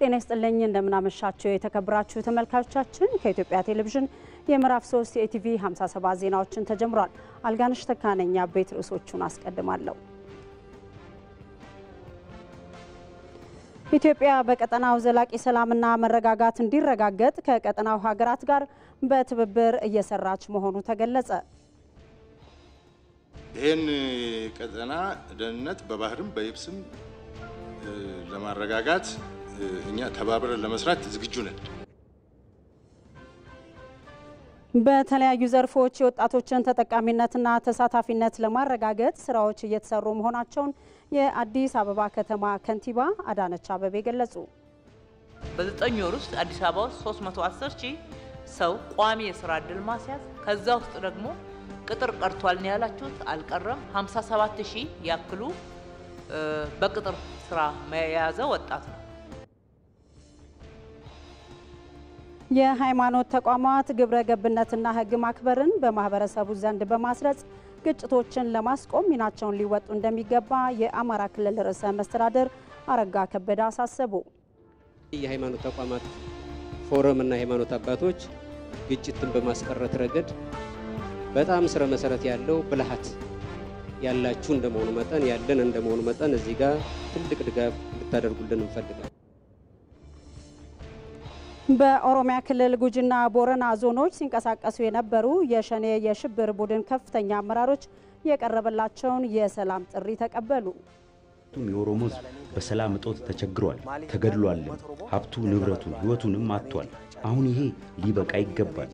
ጤና ይስጥልኝ እንደምናመሻችሁ የተከበራችሁ ተመልካቾቻችን ከኢትዮጵያ ቴሌቪዥን የምዕራፍ 3 የኢቲቪ 57 ዜናዎችን ተጀምሯል። አልጋነሽ ተካነኛ ቤት ርዕሶቹን አስቀድማለሁ። ኢትዮጵያ በቀጠናው ዘላቂ ሰላምና መረጋጋት እንዲረጋገጥ ከቀጠናው ሀገራት ጋር በትብብር እየሰራች መሆኑ ተገለጸ። ይህን ቀጠና ደህንነት በባህርም በየብስም ለማረጋጋት እኛ ተባብረን ለመስራት ዝግጁ ነን። በተለያዩ ዘርፎች የወጣቶችን ተጠቃሚነትና ተሳታፊነት ለማረጋገጥ ስራዎች እየተሰሩ መሆናቸውን የአዲስ አበባ ከተማ ከንቲባ አዳነች አቤቤ ገለጹ። በ9 ወር ውስጥ አዲስ አበባ ውስጥ 310,000 ሰው ቋሚ የስራ እድል ማስያዝ ከዛ ውስጥ ደግሞ ቅጥር ቀርቷል ነው ያላችሁት አልቀረም 57,000 ያክሉ በቅጥር ስራ መያዘ ወጣት ነው። የሃይማኖት ተቋማት ግብረ ገብነትና ህግ ማክበርን በማህበረሰቡ ዘንድ በማስረጽ ግጭቶችን ለማስቆም ሚናቸውን ሊወጡ እንደሚገባ የአማራ ክልል ርዕሰ መስተዳድር አረጋ ከበደ አሳሰቡ። የሃይማኖት ተቋማት ፎረም እና ሃይማኖት አባቶች ግጭትን በማስቀረት ረገድ በጣም ስረ መሰረት ያለው ብልሃት ያላችሁ እንደመሆኑ መጠን ያለን እንደመሆኑ መጠን እዚህ ጋር ትልቅ ድጋፍ ልታደርጉልን እንፈልጋለን። በኦሮሚያ ክልል ጉጂና ቦረና ዞኖች ሲንቀሳቀሱ የነበሩ የሸኔ የሽብር ቡድን ከፍተኛ አመራሮች የቀረበላቸውን የሰላም ጥሪ ተቀበሉ። የኦሮሞ ሕዝብ በሰላም እጦት ተቸግሯል፣ ተገድሏል፣ ሀብቱ ንብረቱን ህይወቱንም አጥቷል። አሁን ይሄ ሊበቃ ይገባል።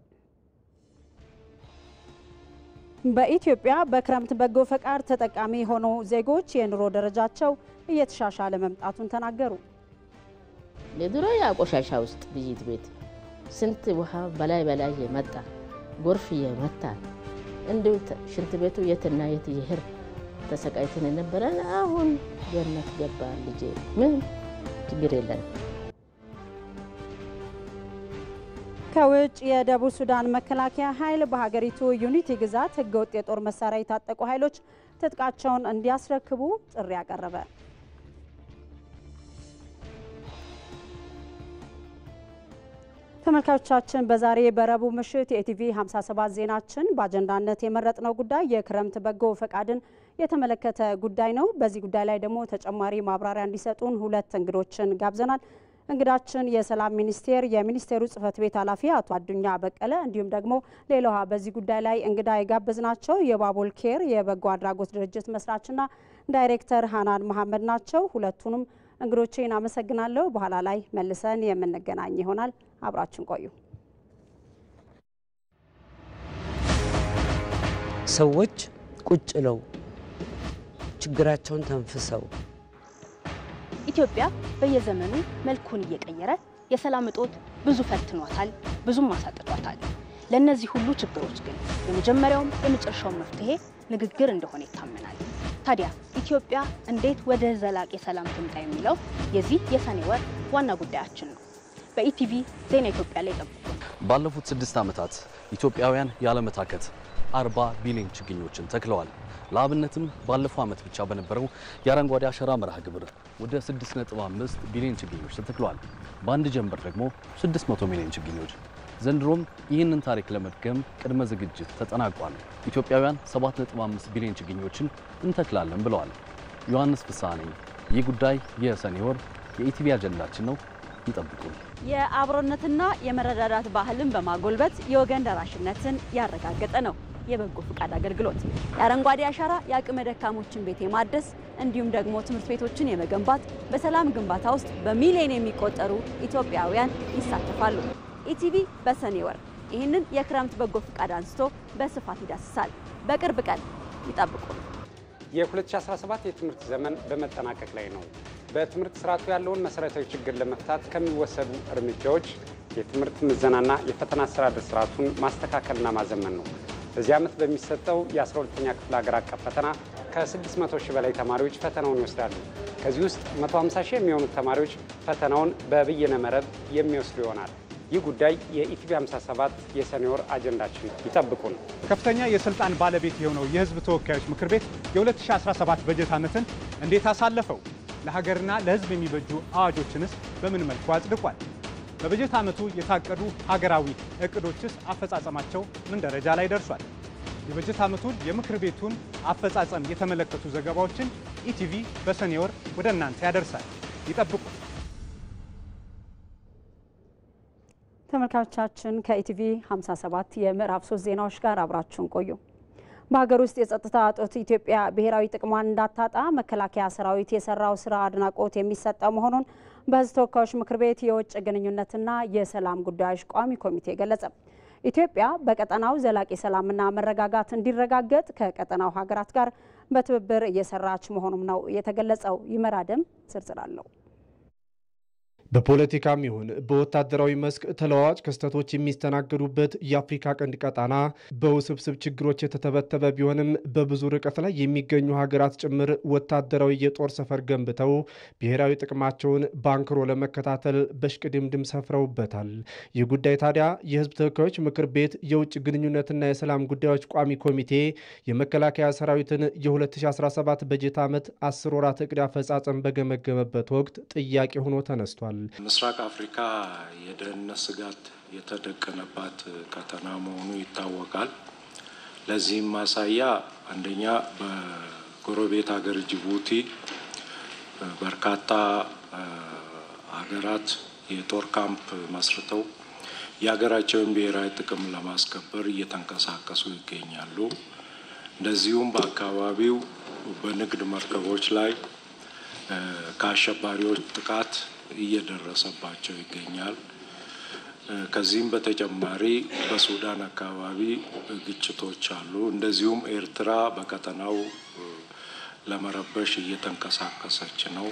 በኢትዮጵያ በክረምት በጎ ፈቃድ ተጠቃሚ ሆኖ ዜጎች የኑሮ ደረጃቸው እየተሻሻለ መምጣቱን ተናገሩ። ለድሮ ያቆሻሻ ውስጥ ብይት ቤት ስንት ውሃ በላይ የመጣ ጎርፍ የመታ እንደው ሽንት ቤቱ የትና የት ይሄር ተሰቃይተን ነበር። አሁን ጀነት ገባ ልጄ ምን ችግር የለም። ከውጭ የደቡብ ሱዳን መከላከያ ኃይል በሀገሪቱ ዩኒቲ ግዛት ህገወጥ የጦር መሳሪያ የታጠቁ ኃይሎች ትጥቃቸውን እንዲያስረክቡ ጥሪ ያቀረበ። ተመልካቾቻችን በዛሬ በረቡዕ ምሽት የኢቲቪ 57 ዜናችን በአጀንዳነት የመረጥነው ጉዳይ የክረምት በጎ ፈቃድን የተመለከተ ጉዳይ ነው። በዚህ ጉዳይ ላይ ደግሞ ተጨማሪ ማብራሪያ እንዲሰጡን ሁለት እንግዶችን ጋብዘናል። እንግዳችን የሰላም ሚኒስቴር የሚኒስቴሩ ጽህፈት ቤት ኃላፊ አቶ አዱኛ በቀለ እንዲሁም ደግሞ ሌላዋ በዚህ ጉዳይ ላይ እንግዳ የጋበዝናቸው የባቡል ኬር የበጎ አድራጎት ድርጅት መስራችና ዳይሬክተር ሃናን መሐመድ ናቸው። ሁለቱንም እንግዶቼን አመሰግናለሁ። በኋላ ላይ መልሰን የምንገናኝ ይሆናል። አብራችን ቆዩ። ሰዎች ቁጭ ብለው ችግራቸውን ተንፍሰው ኢትዮጵያ በየዘመኑ መልኩን እየቀየረ የሰላም እጦት ብዙ ፈትኗታል፣ ብዙም አሳጥቷታል። ለነዚህ ሁሉ ችግሮች ግን የመጀመሪያውም የመጨረሻው መፍትሄ ንግግር እንደሆነ ይታመናል። ታዲያ ኢትዮጵያ እንዴት ወደ ዘላቂ ሰላም ትምጣ የሚለው የዚህ የሰኔ ወር ዋና ጉዳያችን ነው። በኢቲቪ ዜና ኢትዮጵያ ላይ ጠብቁን። ባለፉት 6 ዓመታት ኢትዮጵያውያን ያለመታከት 40 ቢሊዮን ችግኞችን ተክለዋል። ለአብነትም ባለፈው ዓመት ብቻ በነበረው የአረንጓዴ አሻራ መርሃ ግብር ወደ 6.5 ቢሊዮን ችግኞች ተተክለዋል። በአንድ ጀንበር ደግሞ 600 ሚሊዮን ችግኞች። ዘንድሮም ይህንን ታሪክ ለመድገም ቅድመ ዝግጅት ተጠናቋል። ኢትዮጵያውያን 7.5 ቢሊዮን ችግኞችን እንተክላለን ብለዋል። ዮሐንስ ፍስሐ ነኝ። ይህ ጉዳይ የሰኔ ወር የኢቲቪ አጀንዳችን ነው። ይጠብቁን። የአብሮነትና የመረዳዳት ባህልን በማጎልበት የወገን ደራሽነትን ያረጋገጠ ነው የበጎ ፈቃድ አገልግሎት። የአረንጓዴ አሻራ የአቅመ ደካሞችን ቤት የማደስ እንዲሁም ደግሞ ትምህርት ቤቶችን የመገንባት በሰላም ግንባታ ውስጥ በሚሊዮን የሚቆጠሩ ኢትዮጵያውያን ይሳተፋሉ። ኢቲቪ በሰኔ ወር ይህንን የክረምት በጎ ፈቃድ አንስቶ በስፋት ይዳስሳል። በቅርብ ቀን ይጠብቁ። የ2017 የትምህርት ዘመን በመጠናቀቅ ላይ ነው። በትምህርት ስርዓቱ ያለውን መሰረታዊ ችግር ለመፍታት ከሚወሰዱ እርምጃዎች የትምህርት ምዘናና የፈተና አስተዳደር ስርዓቱን ማስተካከልና ማዘመን ነው። በዚህ ዓመት በሚሰጠው የ12ኛ ክፍል ሀገር አቀፍ ፈተና ከ600 ሺህ በላይ ተማሪዎች ፈተናውን ይወስዳሉ። ከዚህ ውስጥ 150 ሺህ የሚሆኑት ተማሪዎች ፈተናውን በበይነ መረብ የሚወስዱ ይሆናል። ይህ ጉዳይ የኢቲቪ 57 የሰኔ ወር አጀንዳችን ይጠብቁን። ከፍተኛ የስልጣን ባለቤት የሆነው የህዝብ ተወካዮች ምክር ቤት የ2017 በጀት ዓመትን እንዴት አሳለፈው? ለሀገርና ለሕዝብ የሚበጁ አዋጆችንስ በምን መልኩ አጽድቋል? በበጀት ዓመቱ የታቀዱ ሀገራዊ እቅዶችስ አፈጻጸማቸው ምን ደረጃ ላይ ደርሷል? የበጀት ዓመቱን የምክር ቤቱን አፈጻጸም የተመለከቱ ዘገባዎችን ኢቲቪ በሰኔ ወር ወደ እናንተ ያደርሳል። ይጠብቁ። ተመልካቾቻችን ከኢቲቪ 57 የምዕራፍ 3 ዜናዎች ጋር አብራችሁን ቆዩ። በሀገር ውስጥ የጸጥታ እጦት ኢትዮጵያ ብሔራዊ ጥቅሟን እንዳታጣ መከላከያ ሰራዊት የሰራው ስራ አድናቆት የሚሰጠው መሆኑን በሕዝብ ተወካዮች ምክር ቤት የውጭ ግንኙነትና የሰላም ጉዳዮች ቋሚ ኮሚቴ ገለጸ። ኢትዮጵያ በቀጠናው ዘላቂ ሰላምና መረጋጋት እንዲረጋገጥ ከቀጠናው ሀገራት ጋር በትብብር እየሰራች መሆኑም ነው የተገለጸው። ይመራደም ዝርዝር አለው። በፖለቲካም ይሁን በወታደራዊ መስክ ተለዋዋጭ ክስተቶች የሚስተናገዱበት የአፍሪካ ቀንድ ቀጣና በውስብስብ ችግሮች የተተበተበ ቢሆንም በብዙ ርቀት ላይ የሚገኙ ሀገራት ጭምር ወታደራዊ የጦር ሰፈር ገንብተው ብሔራዊ ጥቅማቸውን ባንክሮ ለመከታተል በሽቅድምድም ሰፍረውበታል። ይህ ጉዳይ ታዲያ የሕዝብ ተወካዮች ምክር ቤት የውጭ ግንኙነትና የሰላም ጉዳዮች ቋሚ ኮሚቴ የመከላከያ ሰራዊትን የ2017 በጀት ዓመት 10 ወራት እቅድ አፈጻጸም በገመገመበት ወቅት ጥያቄ ሆኖ ተነስቷል። ምስራቅ አፍሪካ የደህንነት ስጋት የተደቀነባት ቀጠና መሆኑ ይታወቃል። ለዚህም ማሳያ አንደኛ በጎረቤት ሀገር ጅቡቲ በርካታ ሀገራት የጦር ካምፕ መስርተው የሀገራቸውን ብሔራዊ ጥቅም ለማስከበር እየተንቀሳቀሱ ይገኛሉ። እንደዚሁም በአካባቢው በንግድ መርከቦች ላይ ከአሸባሪዎች ጥቃት እየደረሰባቸው ይገኛል። ከዚህም በተጨማሪ በሱዳን አካባቢ ግጭቶች አሉ። እንደዚሁም ኤርትራ በቀጠናው ለመረበሽ እየተንቀሳቀሰች ነው።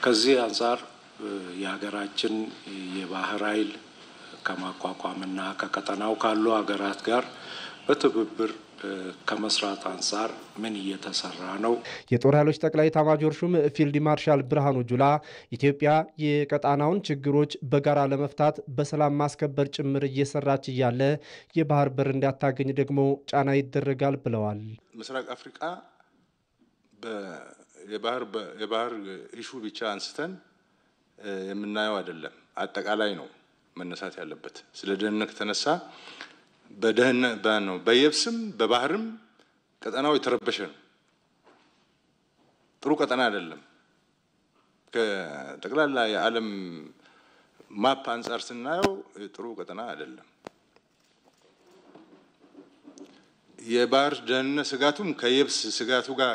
ከዚህ አንጻር የሀገራችን የባህር ኃይል ከማቋቋምና ከቀጠናው ካሉ ሀገራት ጋር በትብብር ከመስራት አንጻር ምን እየተሰራ ነው? የጦር ኃይሎች ጠቅላይ ኤታማዦር ሹም ፊልድ ማርሻል ብርሃኑ ጁላ ኢትዮጵያ የቀጣናውን ችግሮች በጋራ ለመፍታት በሰላም ማስከበር ጭምር እየሰራች እያለ የባህር በር እንዳታገኝ ደግሞ ጫና ይደረጋል ብለዋል። ምስራቅ አፍሪካ የባህር ኢሹ ብቻ አንስተን የምናየው አይደለም፣ አጠቃላይ ነው መነሳት ያለበት። ስለ ደህንነት ከተነሳ በየብስም በባህርም ቀጠናው የተረበሸ ነው። ጥሩ ቀጠና አይደለም። ከጠቅላላ የዓለም ማፕ አንጻር ስናየው ጥሩ ቀጠና አይደለም። የባህር ደህንነት ስጋቱም ከየብስ ስጋቱ ጋር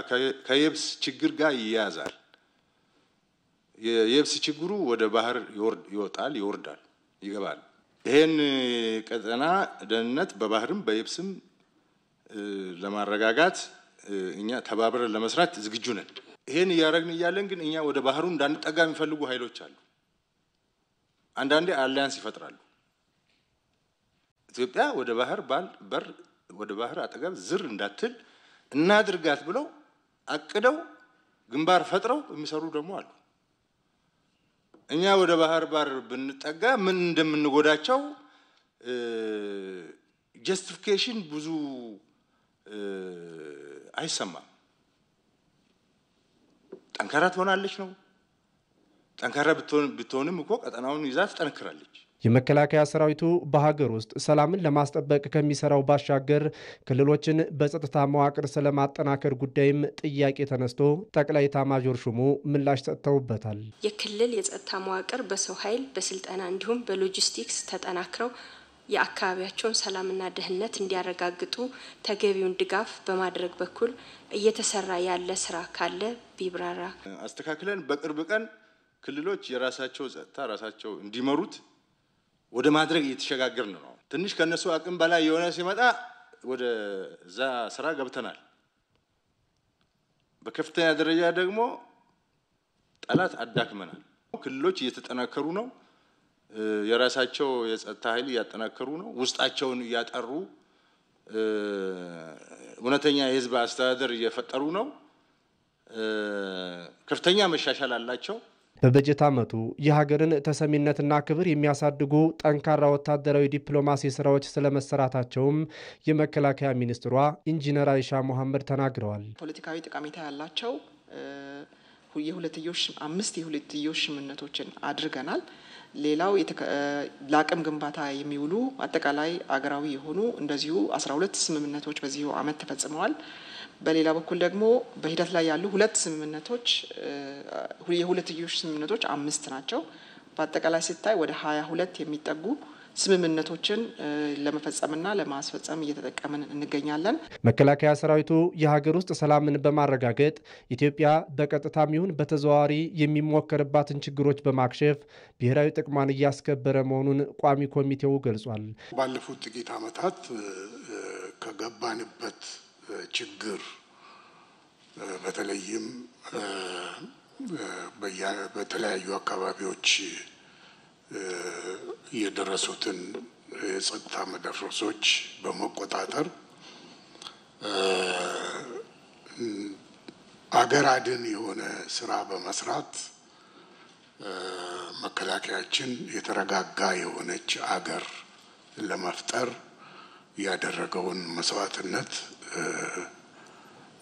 ከየብስ ችግር ጋር ይያያዛል። የየብስ ችግሩ ወደ ባህር ይወጣል፣ ይወርዳል፣ ይገባል። ይሄን ቀጠና ደህንነት በባህርም በየብስም ለማረጋጋት እኛ ተባብረን ለመስራት ዝግጁ ነን። ይሄን እያደረግን እያለን ግን እኛ ወደ ባህሩ እንዳንጠጋ የሚፈልጉ ኃይሎች አሉ። አንዳንዴ አሊያንስ ይፈጥራሉ። ኢትዮጵያ ወደ ባህር በር ወደ ባህር አጠገብ ዝር እንዳትል እናድርጋት ብለው አቅደው ግንባር ፈጥረው የሚሰሩ ደግሞ አሉ። እኛ ወደ ባህር በር ብንጠጋ ምን እንደምንጎዳቸው ጀስቲፊኬሽን ብዙ አይሰማም። ጠንካራ ትሆናለች ነው። ጠንካራ ብትሆንም እኮ ቀጠናውን ይዛ ትጠነክራለች። የመከላከያ ሰራዊቱ በሀገር ውስጥ ሰላምን ለማስጠበቅ ከሚሰራው ባሻገር ክልሎችን በጸጥታ መዋቅር ስለማጠናከር ጉዳይም ጥያቄ ተነስቶ ጠቅላይ ኤታማዦር ሹሙ ምላሽ ሰጥተውበታል። የክልል የጸጥታ መዋቅር በሰው ኃይል፣ በስልጠና እንዲሁም በሎጂስቲክስ ተጠናክረው የአካባቢያቸውን ሰላምና ደህንነት እንዲያረጋግጡ ተገቢውን ድጋፍ በማድረግ በኩል እየተሰራ ያለ ስራ ካለ ቢብራራ። አስተካክለን በቅርብ ቀን ክልሎች የራሳቸው ጸጥታ ራሳቸው እንዲመሩት ወደ ማድረግ እየተሸጋገርን ነው። ትንሽ ከነሱ አቅም በላይ የሆነ ሲመጣ ወደ ዛ ስራ ገብተናል። በከፍተኛ ደረጃ ደግሞ ጠላት አዳክመናል። ክልሎች እየተጠናከሩ ነው። የራሳቸው የጸጥታ ኃይል እያጠናከሩ ነው። ውስጣቸውን እያጠሩ እውነተኛ የህዝብ አስተዳደር እየፈጠሩ ነው። ከፍተኛ መሻሻል አላቸው። በበጀት ዓመቱ የሀገርን ተሰሚነትና ክብር የሚያሳድጉ ጠንካራ ወታደራዊ ዲፕሎማሲ ስራዎች ስለመሰራታቸውም የመከላከያ ሚኒስትሯ ኢንጂነር አይሻ መሐመድ ተናግረዋል። ፖለቲካዊ ጠቀሜታ ያላቸው 5 የሁለትዮሽ ስምምነቶችን አድርገናል። ሌላው ለአቅም ግንባታ የሚውሉ አጠቃላይ አገራዊ የሆኑ እንደዚሁ 12 ስምምነቶች በዚሁ ዓመት ተፈጽመዋል። በሌላ በኩል ደግሞ በሂደት ላይ ያሉ 2 ስምምነቶች የሁለትዮሽ ስምምነቶች 5 ናቸው። በአጠቃላይ ሲታይ ወደ 22 የሚጠጉ ስምምነቶችን ለመፈጸምና ለማስፈጸም እየተጠቀምን እንገኛለን። መከላከያ ሰራዊቱ የሀገር ውስጥ ሰላምን በማረጋገጥ ኢትዮጵያ በቀጥታም ይሁን በተዘዋዋሪ የሚሞከርባትን ችግሮች በማክሸፍ ብሔራዊ ጥቅሟን እያስከበረ መሆኑን ቋሚ ኮሚቴው ገልጿል። ባለፉት ጥቂት ዓመታት ከገባንበት ችግር በተለይም በተለያዩ አካባቢዎች የደረሱትን የጸጥታ መደፍረሶች በመቆጣጠር አገር አድን የሆነ ስራ በመስራት መከላከያችን የተረጋጋ የሆነች አገር ለመፍጠር ያደረገውን መስዋዕትነት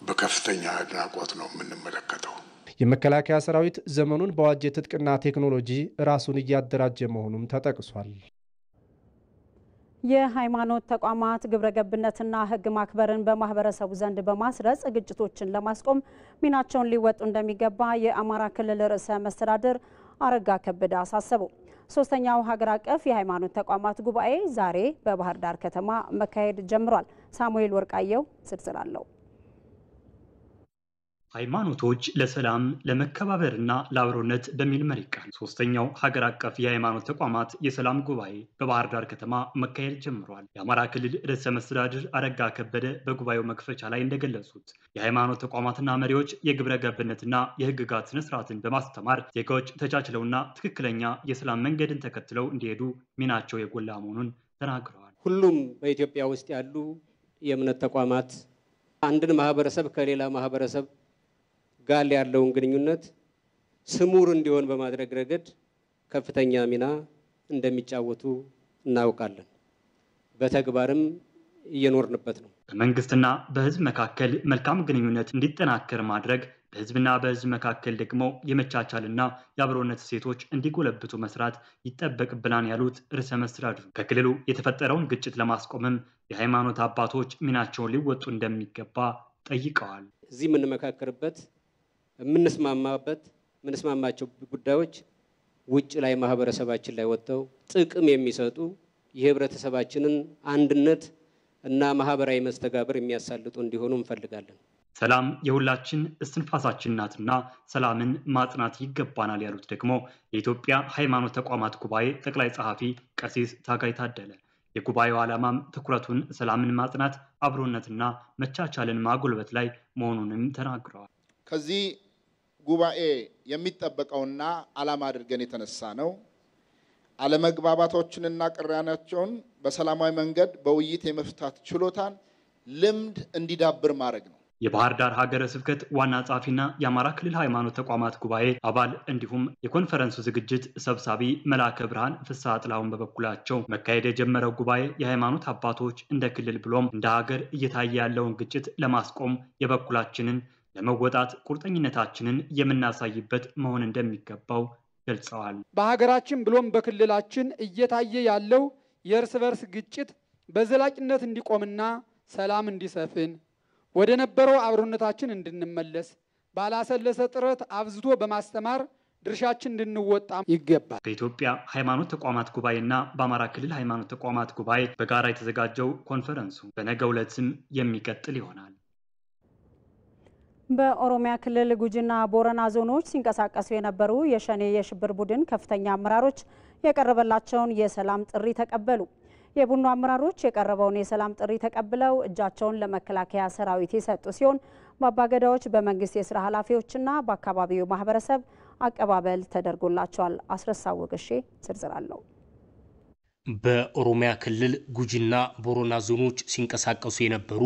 በከፍተኛ አድናቆት ነው የምንመለከተው። የመከላከያ ሰራዊት ዘመኑን በዋጀ ትጥቅና ቴክኖሎጂ ራሱን እያደራጀ መሆኑም ተጠቅሷል። የሃይማኖት ተቋማት ግብረገብነትና ሕግ ማክበርን በማህበረሰቡ ዘንድ በማስረጽ ግጭቶችን ለማስቆም ሚናቸውን ሊወጡ እንደሚገባ የአማራ ክልል ርዕሰ መስተዳድር አረጋ ከበደ አሳሰቡ። ሶስተኛው ሀገር አቀፍ የሃይማኖት ተቋማት ጉባኤ ዛሬ በባህር ዳር ከተማ መካሄድ ጀምሯል። ሳሙኤል ወርቃየው ዝርዝር አለው። ሃይማኖቶች ለሰላም ለመከባበርና ለአብሮነት በሚል መሪ ቃል ሶስተኛው ሀገር አቀፍ የሃይማኖት ተቋማት የሰላም ጉባኤ በባህር ዳር ከተማ መካሄድ ጀምሯል። የአማራ ክልል ርዕሰ መስተዳድር አረጋ ከበደ በጉባኤው መክፈቻ ላይ እንደገለጹት የሃይማኖት ተቋማትና መሪዎች የግብረ ገብነትና የህግጋት ስነ ስርዓትን በማስተማር ዜጋዎች ተቻችለውና ትክክለኛ የሰላም መንገድን ተከትለው እንዲሄዱ ሚናቸው የጎላ መሆኑን ተናግረዋል። ሁሉም በኢትዮጵያ ውስጥ ያሉ የእምነት ተቋማት አንድን ማህበረሰብ ከሌላ ማህበረሰብ ጋር ያለውን ግንኙነት ስሙር እንዲሆን በማድረግ ረገድ ከፍተኛ ሚና እንደሚጫወቱ እናውቃለን። በተግባርም እየኖርንበት ነው። በመንግስትና በህዝብ መካከል መልካም ግንኙነት እንዲጠናከር ማድረግ፣ በህዝብና በህዝብ መካከል ደግሞ የመቻቻልና የአብሮነት እሴቶች እንዲጎለብቱ መስራት ይጠበቅብናል ያሉት ርዕሰ መስተዳድሩ ከክልሉ የተፈጠረውን ግጭት ለማስቆምም የሃይማኖት አባቶች ሚናቸውን ሊወጡ እንደሚገባ ጠይቀዋል። እዚህ የምንመካከርበት የምንስማማቸው ጉዳዮች ውጭ ላይ ማህበረሰባችን ላይ ወጥተው ጥቅም የሚሰጡ የህብረተሰባችንን አንድነት እና ማህበራዊ መስተጋብር የሚያሳልጡ እንዲሆኑ እንፈልጋለን። ሰላም የሁላችን እስትንፋሳችን ናትና ሰላምን ማጽናት ይገባናል ያሉት ደግሞ የኢትዮጵያ ሃይማኖት ተቋማት ጉባኤ ጠቅላይ ጸሐፊ ቀሲስ ታጋይ ታደለ የጉባኤው ዓላማም ትኩረቱን ሰላምን ማጽናት፣ አብሮነትና መቻቻልን ማጎልበት ላይ መሆኑንም ተናግረዋል። ከዚህ ጉባኤ የሚጠበቀውና ዓላማ አድርገን የተነሳ ነው አለመግባባቶችንና ቅራኔዎችን በሰላማዊ መንገድ በውይይት የመፍታት ችሎታን ልምድ እንዲዳብር ማድረግ ነው። የባህር ዳር ሀገረ ስብከት ዋና ጸሐፊና የአማራ ክልል ሃይማኖት ተቋማት ጉባኤ አባል እንዲሁም የኮንፈረንሱ ዝግጅት ሰብሳቢ መላከ ብርሃን ፍስሐ ጥላሁን በበኩላቸው መካሄድ የጀመረው ጉባኤ የሃይማኖት አባቶች እንደ ክልል ብሎም እንደ ሀገር እየታየ ያለውን ግጭት ለማስቆም የበኩላችንን ለመወጣት ቁርጠኝነታችንን የምናሳይበት መሆን እንደሚገባው ገልጸዋል። በሀገራችን ብሎም በክልላችን እየታየ ያለው የእርስ በርስ ግጭት በዘላቂነት እንዲቆምና ሰላም እንዲሰፍን ወደ ነበረው አብሮነታችን እንድንመለስ ባላሰለሰ ጥረት አብዝቶ በማስተማር ድርሻችን እንድንወጣ ይገባል። በኢትዮጵያ ሃይማኖት ተቋማት ጉባኤና በአማራ ክልል ሃይማኖት ተቋማት ጉባኤ በጋራ የተዘጋጀው ኮንፈረንሱ በነገው ዕለትም የሚቀጥል ይሆናል። በኦሮሚያ ክልል ጉጂና ቦረና ዞኖች ሲንቀሳቀሱ የነበሩ የሸኔ የሽብር ቡድን ከፍተኛ አመራሮች የቀረበላቸውን የሰላም ጥሪ ተቀበሉ። የቡድኑ አመራሮች የቀረበውን የሰላም ጥሪ ተቀብለው እጃቸውን ለመከላከያ ሰራዊት የሰጡ ሲሆን በአባገዳዎች በመንግስት የስራ ኃላፊዎችና በአካባቢው ማህበረሰብ አቀባበል ተደርጎላቸዋል። አስረሳው ወገሼ ዝርዝር አለው። በኦሮሚያ ክልል ጉጂና ቦረና ዞኖች ሲንቀሳቀሱ የነበሩ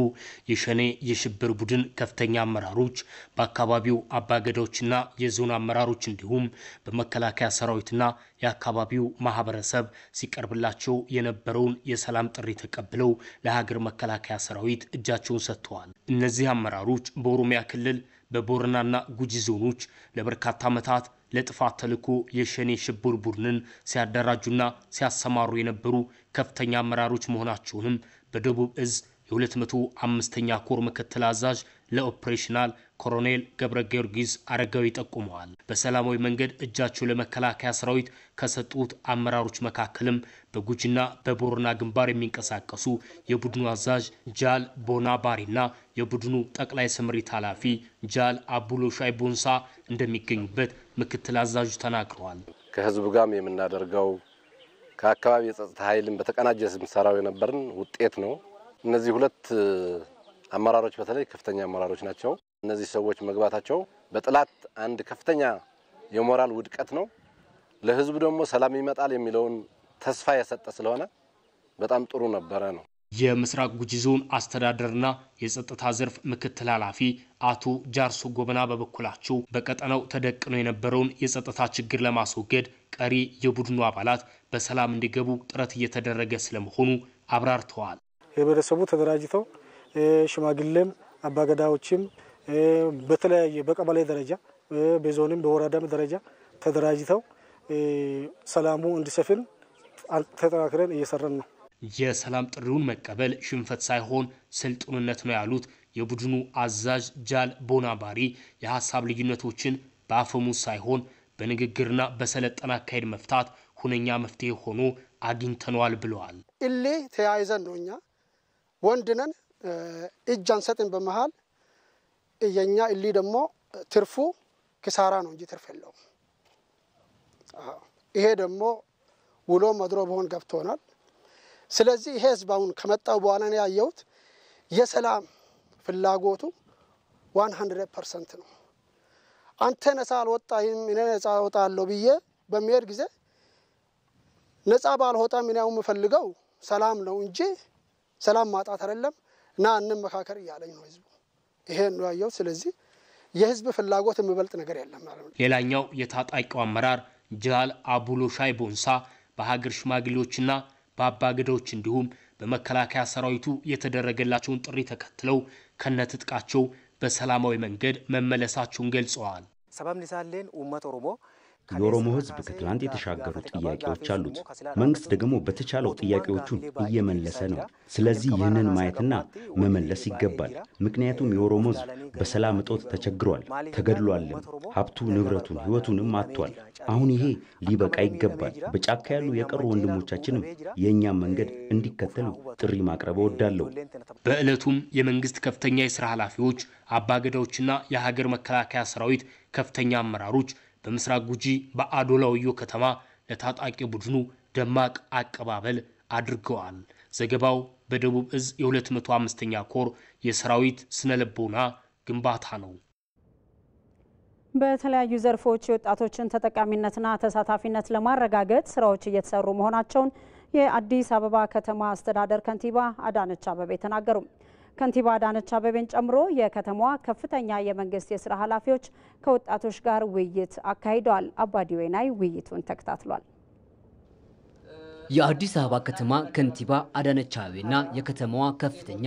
የሸኔ የሽብር ቡድን ከፍተኛ አመራሮች በአካባቢው አባገዳዎችና የዞን አመራሮች እንዲሁም በመከላከያ ሰራዊትና የአካባቢው ማህበረሰብ ሲቀርብላቸው የነበረውን የሰላም ጥሪ ተቀብለው ለሀገር መከላከያ ሰራዊት እጃቸውን ሰጥተዋል። እነዚህ አመራሮች በኦሮሚያ ክልል በቦረናና ጉጂ ዞኖች ለበርካታ ዓመታት ለጥፋት ተልዕኮ የሸኔ ሽብር ቡድንን ሲያደራጁና ሲያሰማሩ የነበሩ ከፍተኛ አመራሮች መሆናቸውንም በደቡብ እዝ የ205ኛ ኮር ምክትል አዛዥ ለኦፕሬሽናል ኮሎኔል ገብረ ጊዮርጊስ አረጋዊ ጠቁመዋል። በሰላማዊ መንገድ እጃቸው ለመከላከያ ሰራዊት ከሰጡት አመራሮች መካከልም በጉጂና በቦረና ግንባር የሚንቀሳቀሱ የቡድኑ አዛዥ ጃል ቦና ባሪና የቡድኑ ጠቅላይ ስምሪት ኃላፊ ጃል አቡሎሻይ ቦንሳ እንደሚገኙበት ምክትል አዛዡ ተናግረዋል። ከህዝቡ ጋር የምናደርገው ከአካባቢ የጸጥታ ኃይልን በተቀናጀ ስንሰራው የነበርን ውጤት ነው። እነዚህ ሁለት አመራሮች በተለይ ከፍተኛ አመራሮች ናቸው። እነዚህ ሰዎች መግባታቸው በጥላት አንድ ከፍተኛ የሞራል ውድቀት ነው። ለህዝቡ ደግሞ ሰላም ይመጣል የሚለውን ተስፋ የሰጠ ስለሆነ በጣም ጥሩ ነበረ ነው። የምስራቅ ጉጂ ዞን አስተዳደርና የጸጥታ ዘርፍ ምክትል ኃላፊ አቶ ጃርሶ ጎበና በበኩላቸው በቀጠናው ተደቅኖ የነበረውን የጸጥታ ችግር ለማስወገድ ቀሪ የቡድኑ አባላት በሰላም እንዲገቡ ጥረት እየተደረገ ስለመሆኑ አብራርተዋል። የህብረተሰቡ ተደራጅተው ሽማግሌም አባገዳዎችም በተለያየ በቀበሌ ደረጃ በዞንም በወረዳም ደረጃ ተደራጅተው ሰላሙ እንዲሰፍን ተጠናክረን እየሰራን ነው። የሰላም ጥሪውን መቀበል ሽንፈት ሳይሆን ስልጡንነት ነው ያሉት የቡድኑ አዛዥ ጃል ቦናባሪ የሐሳብ ልዩነቶችን በአፈሙዝ ሳይሆን በንግግርና በሰለጠነ አካሄድ መፍታት ሁነኛ መፍትሄ ሆኖ አግኝተነዋል ብለዋል። እሌ ተያይዘን ነውኛ ወንድነን እጅ አንሰጥን በመሃል የኛ እሊ ደግሞ ትርፉ ኪሳራ ነው እንጂ ትርፍ የለውም። ይሄ ደግሞ ውሎ መድሮ በሆን ገብቶናል። ስለዚህ ይሄ ህዝባውን ከመጣው በኋላ ነው ያየሁት የሰላም ፍላጎቱ 100% ነው። አንተ ነፃ አልወጣህም እኔ ነፃ አወጣለሁ ብዬ በሚሄድ ጊዜ ነፃ ባልወጣም እኔ የምፈልገው ሰላም ነው እንጂ ሰላም ማጣት አይደለም እና እንመካከር እያለኝ ነው ህዝቡ። ይሄ ነው ያየው። ስለዚህ የህዝብ ፍላጎት የሚበልጥ ነገር የለም ማለት ነው። ሌላኛው የታጣቂው አመራር ጃል አቡሎሻይ ቦንሳ በሀገር ሽማግሌዎችና በአባገዳዎች እንዲሁም በመከላከያ ሰራዊቱ የተደረገላቸውን ጥሪ ተከትለው ከነትጥቃቸው በሰላማዊ መንገድ መመለሳቸውን ገልጸዋል። ሰባም ሊሳለን ኡመት ኦሮሞ የኦሮሞ ህዝብ ከትላንት የተሻገሩ ጥያቄዎች አሉት። መንግስት ደግሞ በተቻለው ጥያቄዎቹን እየመለሰ ነው። ስለዚህ ይህንን ማየትና መመለስ ይገባል። ምክንያቱም የኦሮሞ ህዝብ በሰላም እጦት ተቸግሯል፣ ተገድሏልም፣ ሀብቱ ንብረቱን ህይወቱንም አጥቷል። አሁን ይሄ ሊበቃ ይገባል። በጫካ ያሉ የቀሩ ወንድሞቻችንም የእኛም መንገድ እንዲከተሉ ጥሪ ማቅረብ እወዳለሁ። በዕለቱም የመንግስት ከፍተኛ የሥራ ኃላፊዎች፣ አባገዳዎችና የሀገር መከላከያ ሰራዊት ከፍተኛ አመራሮች በምስራቅ ጉጂ በአዶላ ወዮ ከተማ ለታጣቂ ቡድኑ ደማቅ አቀባበል አድርገዋል። ዘገባው በደቡብ እዝ የ205ኛ ኮር የሰራዊት ስነልቦና ግንባታ ነው። በተለያዩ ዘርፎች የወጣቶችን ተጠቃሚነትና ተሳታፊነት ለማረጋገጥ ስራዎች እየተሰሩ መሆናቸውን የአዲስ አበባ ከተማ አስተዳደር ከንቲባ አዳነች አቤቤ ተናገሩ። ከንቲባ አዳነች አቤቤን ጨምሮ የከተማዋ ከፍተኛ የመንግስት የስራ ኃላፊዎች ከወጣቶች ጋር ውይይት አካሂደዋል። አባዲ ወይናይ ውይይቱን ተከታትሏል። የአዲስ አበባ ከተማ ከንቲባ አዳነች አቤቤና የከተማዋ ከፍተኛ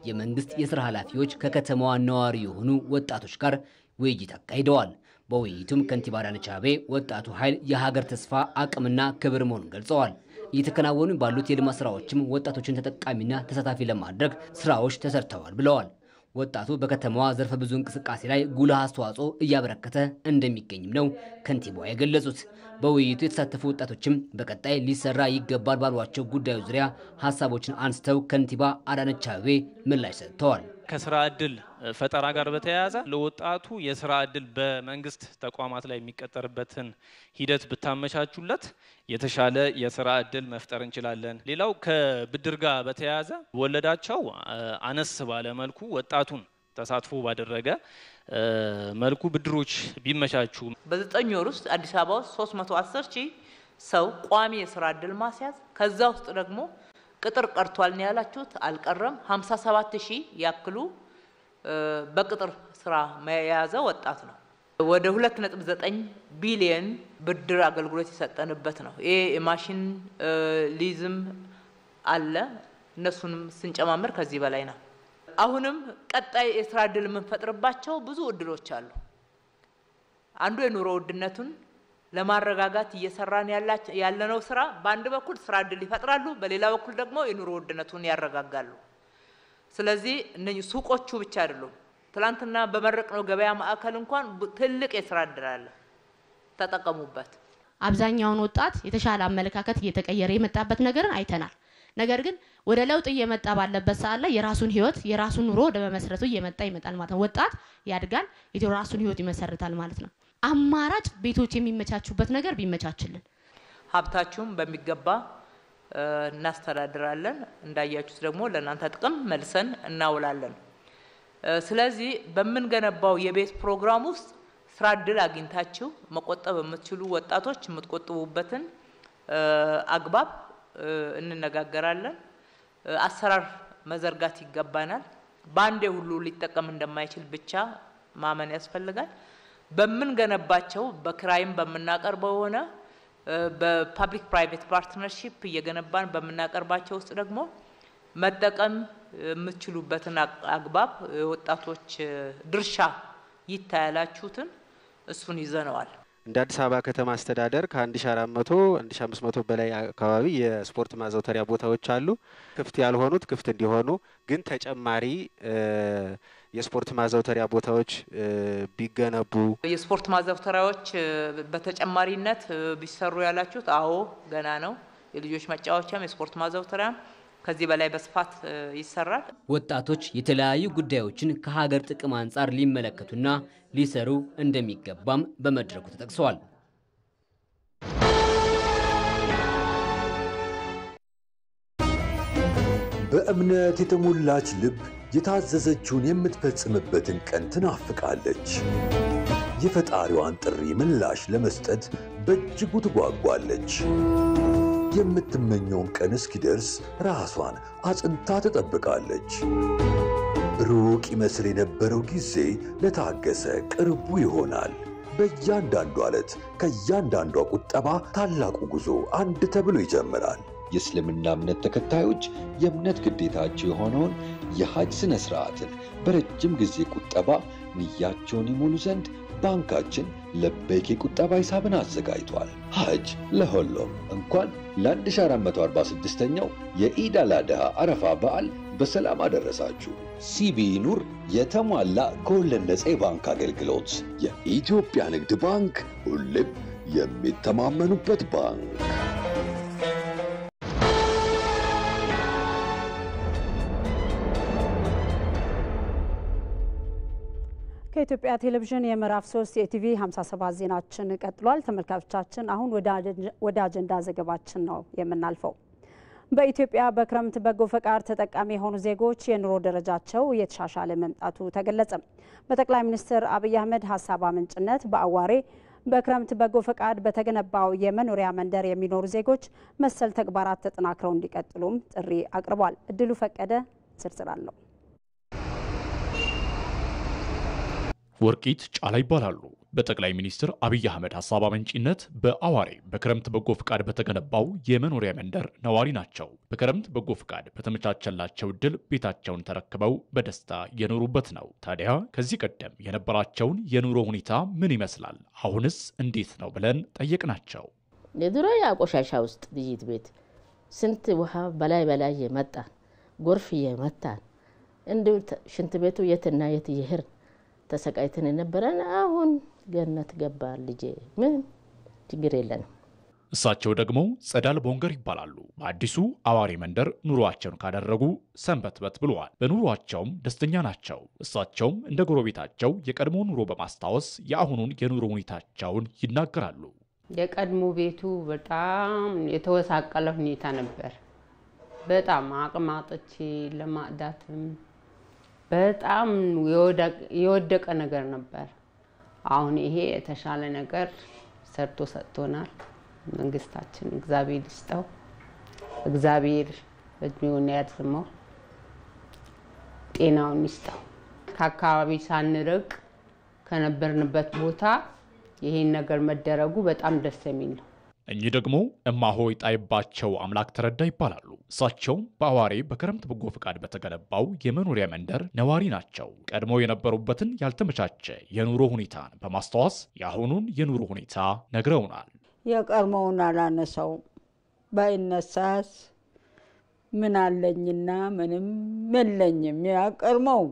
የመንግስት የስራ ኃላፊዎች ከከተማዋ ነዋሪ የሆኑ ወጣቶች ጋር ውይይት አካሂደዋል። በውይይቱም ከንቲባ አዳነች አቤቤ ወጣቱ ኃይል የሀገር ተስፋ አቅምና ክብር መሆኑን ገልጸዋል። እየተከናወኑ ባሉት የልማት ስራዎችም ወጣቶችን ተጠቃሚና ተሳታፊ ለማድረግ ስራዎች ተሰርተዋል ብለዋል። ወጣቱ በከተማዋ ዘርፈ ብዙ እንቅስቃሴ ላይ ጉልህ አስተዋጽኦ እያበረከተ እንደሚገኝም ነው ከንቲባዋ የገለጹት። በውይይቱ የተሳተፉ ወጣቶችም በቀጣይ ሊሰራ ይገባል ባሏቸው ጉዳዮች ዙሪያ ሀሳቦችን አንስተው ከንቲባ አዳነች አቤቤ ምላሽ ሰጥተዋል። ከስራ እድል ፈጠራ ጋር በተያያዘ ለወጣቱ የስራ እድል በመንግስት ተቋማት ላይ የሚቀጠርበትን ሂደት ብታመቻቹለት የተሻለ የስራ እድል መፍጠር እንችላለን። ሌላው ከብድር ጋር በተያያዘ ወለዳቸው አነስ ባለ መልኩ ወጣቱን ተሳትፎ ባደረገ መልኩ ብድሮች ቢመቻቹ በ9 ወር ውስጥ አዲስ አበባ ውስጥ 310 ሺህ ሰው ቋሚ የስራ እድል ማስያዝ ከዛ ውስጥ ደግሞ ቅጥር ቀርቷል ነው ያላችሁት፣ አልቀረም። 57 ሺህ ያክሉ በቅጥር ስራ መያዘ ወጣት ነው። ወደ 2.9 ቢሊዮን ብድር አገልግሎት የሰጠንበት ነው። ይሄ የማሽን ሊዝም አለ፣ እነሱንም ስንጨማምር ከዚህ በላይ ነው። አሁንም ቀጣይ የስራ እድል የምንፈጥርባቸው ብዙ እድሎች አሉ። አንዱ የኑሮ ውድነቱን ለማረጋጋት እየሰራን ያለነው ስራ በአንድ በኩል ስራ እድል ይፈጥራሉ፣ በሌላ በኩል ደግሞ የኑሮ ውድነቱን ያረጋጋሉ። ስለዚህ እነዚህ ሱቆቹ ብቻ አይደሉም። ትላንትና በመረቅነው ገበያ ማዕከል እንኳን ትልቅ የስራ እድል አለ፣ ተጠቀሙበት። አብዛኛውን ወጣት የተሻለ አመለካከት እየተቀየረ የመጣበት ነገር አይተናል። ነገር ግን ወደ ለውጥ እየመጣ ባለበት ሰዓት ላይ የራሱን ህይወት የራሱን ኑሮ ወደ መመስረቱ እየመጣ ይመጣል ማለት ነው። ወጣት ያድጋል፣ የራሱን ህይወት ይመሰርታል ማለት ነው። አማራጭ ቤቶች የሚመቻቹበት ነገር ቢመቻችልን ሀብታችሁን በሚገባ እናስተዳድራለን። እንዳያችሁት ደግሞ ለእናንተ ጥቅም መልሰን እናውላለን። ስለዚህ በምንገነባው የቤት ፕሮግራም ውስጥ ስራ እድል አግኝታችሁ መቆጠብ የምትችሉ ወጣቶች የምትቆጥቡበትን አግባብ እንነጋገራለን። አሰራር መዘርጋት ይገባናል። ባንዴ ሁሉ ሊጠቀም እንደማይችል ብቻ ማመን ያስፈልጋል። በምንገነባቸው በክራይም በመናቀርበው ሆነ በፐብሊክ ፕራይቬት ፓርትነርሺፕ እየገነባን በመናቀርባቸው ውስጥ ደግሞ መጠቀም የምትችሉበትን አግባብ ወጣቶች ድርሻ ይታያላችሁትን እሱን ይዘነዋል። እንደ አዲስ አበባ ከተማ አስተዳደር ከ1400 1500 በላይ አካባቢ የስፖርት ማዘውተሪያ ቦታዎች አሉ። ክፍት ያልሆኑት ክፍት እንዲሆኑ ግን ተጨማሪ የስፖርት ማዘውተሪያ ቦታዎች ቢገነቡ የስፖርት ማዘውተሪያዎች በተጨማሪነት ቢሰሩ ያላችሁት አዎ ገና ነው። የልጆች መጫወቻም የስፖርት ማዘውተሪያም ከዚህ በላይ በስፋት ይሰራል። ወጣቶች የተለያዩ ጉዳዮችን ከሀገር ጥቅም አንጻር ሊመለከቱና ሊሰሩ እንደሚገባም በመድረኩ ተጠቅሰዋል። በእምነት የተሞላች ልብ የታዘዘችውን የምትፈጽምበትን ቀን ትናፍቃለች። የፈጣሪዋን ጥሪ ምላሽ ለመስጠት በእጅጉ ትጓጓለች። የምትመኘውን ቀን እስኪደርስ ራሷን አጽንታ ትጠብቃለች። ሩቅ ይመስል የነበረው ጊዜ ለታገሰ ቅርቡ ይሆናል። በእያንዳንዱ ዕለት ከእያንዳንዷ ቁጠባ ታላቁ ጉዞ አንድ ተብሎ ይጀምራል። የእስልምና እምነት ተከታዮች የእምነት ግዴታቸው የሆነውን የሐጅ ሥነ ሥርዓትን በረጅም ጊዜ ቁጠባ ንያቸውን ይሞሉ ዘንድ ባንካችን ለበይክ የቁጠባ ሂሳብን አዘጋጅቷል። ሐጅ ለሁሉም እንኳን ለ1446ኛው የኢድ አል አድሃ አረፋ በዓል በሰላም አደረሳችሁ። ሲቢኢ ኑር የተሟላ ከወለድ ነፃ የባንክ አገልግሎት። የኢትዮጵያ ንግድ ባንክ ሁሌም የሚተማመኑበት ባንክ። ከኢትዮጵያ ቴሌቪዥን የምዕራፍ 3 የኢቲቪ 57 ዜናችን ቀጥሏል። ተመልካቾቻችን አሁን ወደ አጀንዳ ዘገባችን ነው የምናልፈው። በኢትዮጵያ በክረምት በጎ ፈቃድ ተጠቃሚ የሆኑ ዜጎች የኑሮ ደረጃቸው እየተሻሻለ መምጣቱ ተገለጸ። በጠቅላይ ሚኒስትር አብይ አህመድ ሀሳብ አመንጭነት በአዋሬ በክረምት በጎ ፈቃድ በተገነባው የመኖሪያ መንደር የሚኖሩ ዜጎች መሰል ተግባራት ተጠናክረው እንዲቀጥሉም ጥሪ አቅርቧል። እድሉ ፈቀደ ዝርዝር አለው። ወርቂት ጫላ ይባላሉ። በጠቅላይ ሚኒስትር አብይ አህመድ ሀሳብ አመንጭነት በአዋሬ በክረምት በጎ ፍቃድ በተገነባው የመኖሪያ መንደር ነዋሪ ናቸው። በክረምት በጎ ፍቃድ በተመቻቸላቸው እድል ቤታቸውን ተረክበው በደስታ የኖሩበት ነው። ታዲያ ከዚህ ቀደም የነበራቸውን የኑሮ ሁኔታ ምን ይመስላል፣ አሁንስ እንዴት ነው ብለን ጠየቅናቸው። የድሮ ቆሻሻ ውስጥ ልጅት ቤት ስንት ውሃ በላይ የመጣ ጎርፍ የመታን እንዲሁ ሽንት ቤቱ የትና የት ይሄር ተሰቃይተን የነበረን አሁን ገነት ገባ ልጄ ምን ችግር የለንም። እሳቸው ደግሞ ጸዳል ቦንገር ይባላሉ። በአዲሱ አዋሬ መንደር ኑሯቸውን ካደረጉ ሰንበትበት ብለዋል። በኑሯቸውም ደስተኛ ናቸው። እሳቸውም እንደ ጎረቤታቸው የቀድሞ ኑሮ በማስታወስ የአሁኑን የኑሮ ሁኔታቸውን ይናገራሉ። የቀድሞ ቤቱ በጣም የተወሳቀለ ሁኔታ ነበር። በጣም አቅማጥቼ ለማዳትም በጣም የወደቀ ነገር ነበር። አሁን ይሄ የተሻለ ነገር ሰርቶ ሰጥቶናል መንግስታችን። እግዚአብሔር ይስጠው፣ እግዚአብሔር እድሜውን ያርዝመው፣ ጤናውን ይስጠው። ከአካባቢ ሳንርቅ ከነበርንበት ቦታ ይሄን ነገር መደረጉ በጣም ደስ የሚል ነው። እኚህ ደግሞ እማሆይ ጣይባቸው አምላክ ተረዳ ይባላሉ። እሳቸው በአዋሬ በክረምት በጎ ፈቃድ በተገነባው የመኖሪያ መንደር ነዋሪ ናቸው። ቀድሞ የነበሩበትን ያልተመቻቸ የኑሮ ሁኔታን በማስታወስ የአሁኑን የኑሮ ሁኔታ ነግረውናል። የቀድሞውን አላነሳው ባይነሳስ ምን አለኝና ምንም የለኝም። ያቀድሞው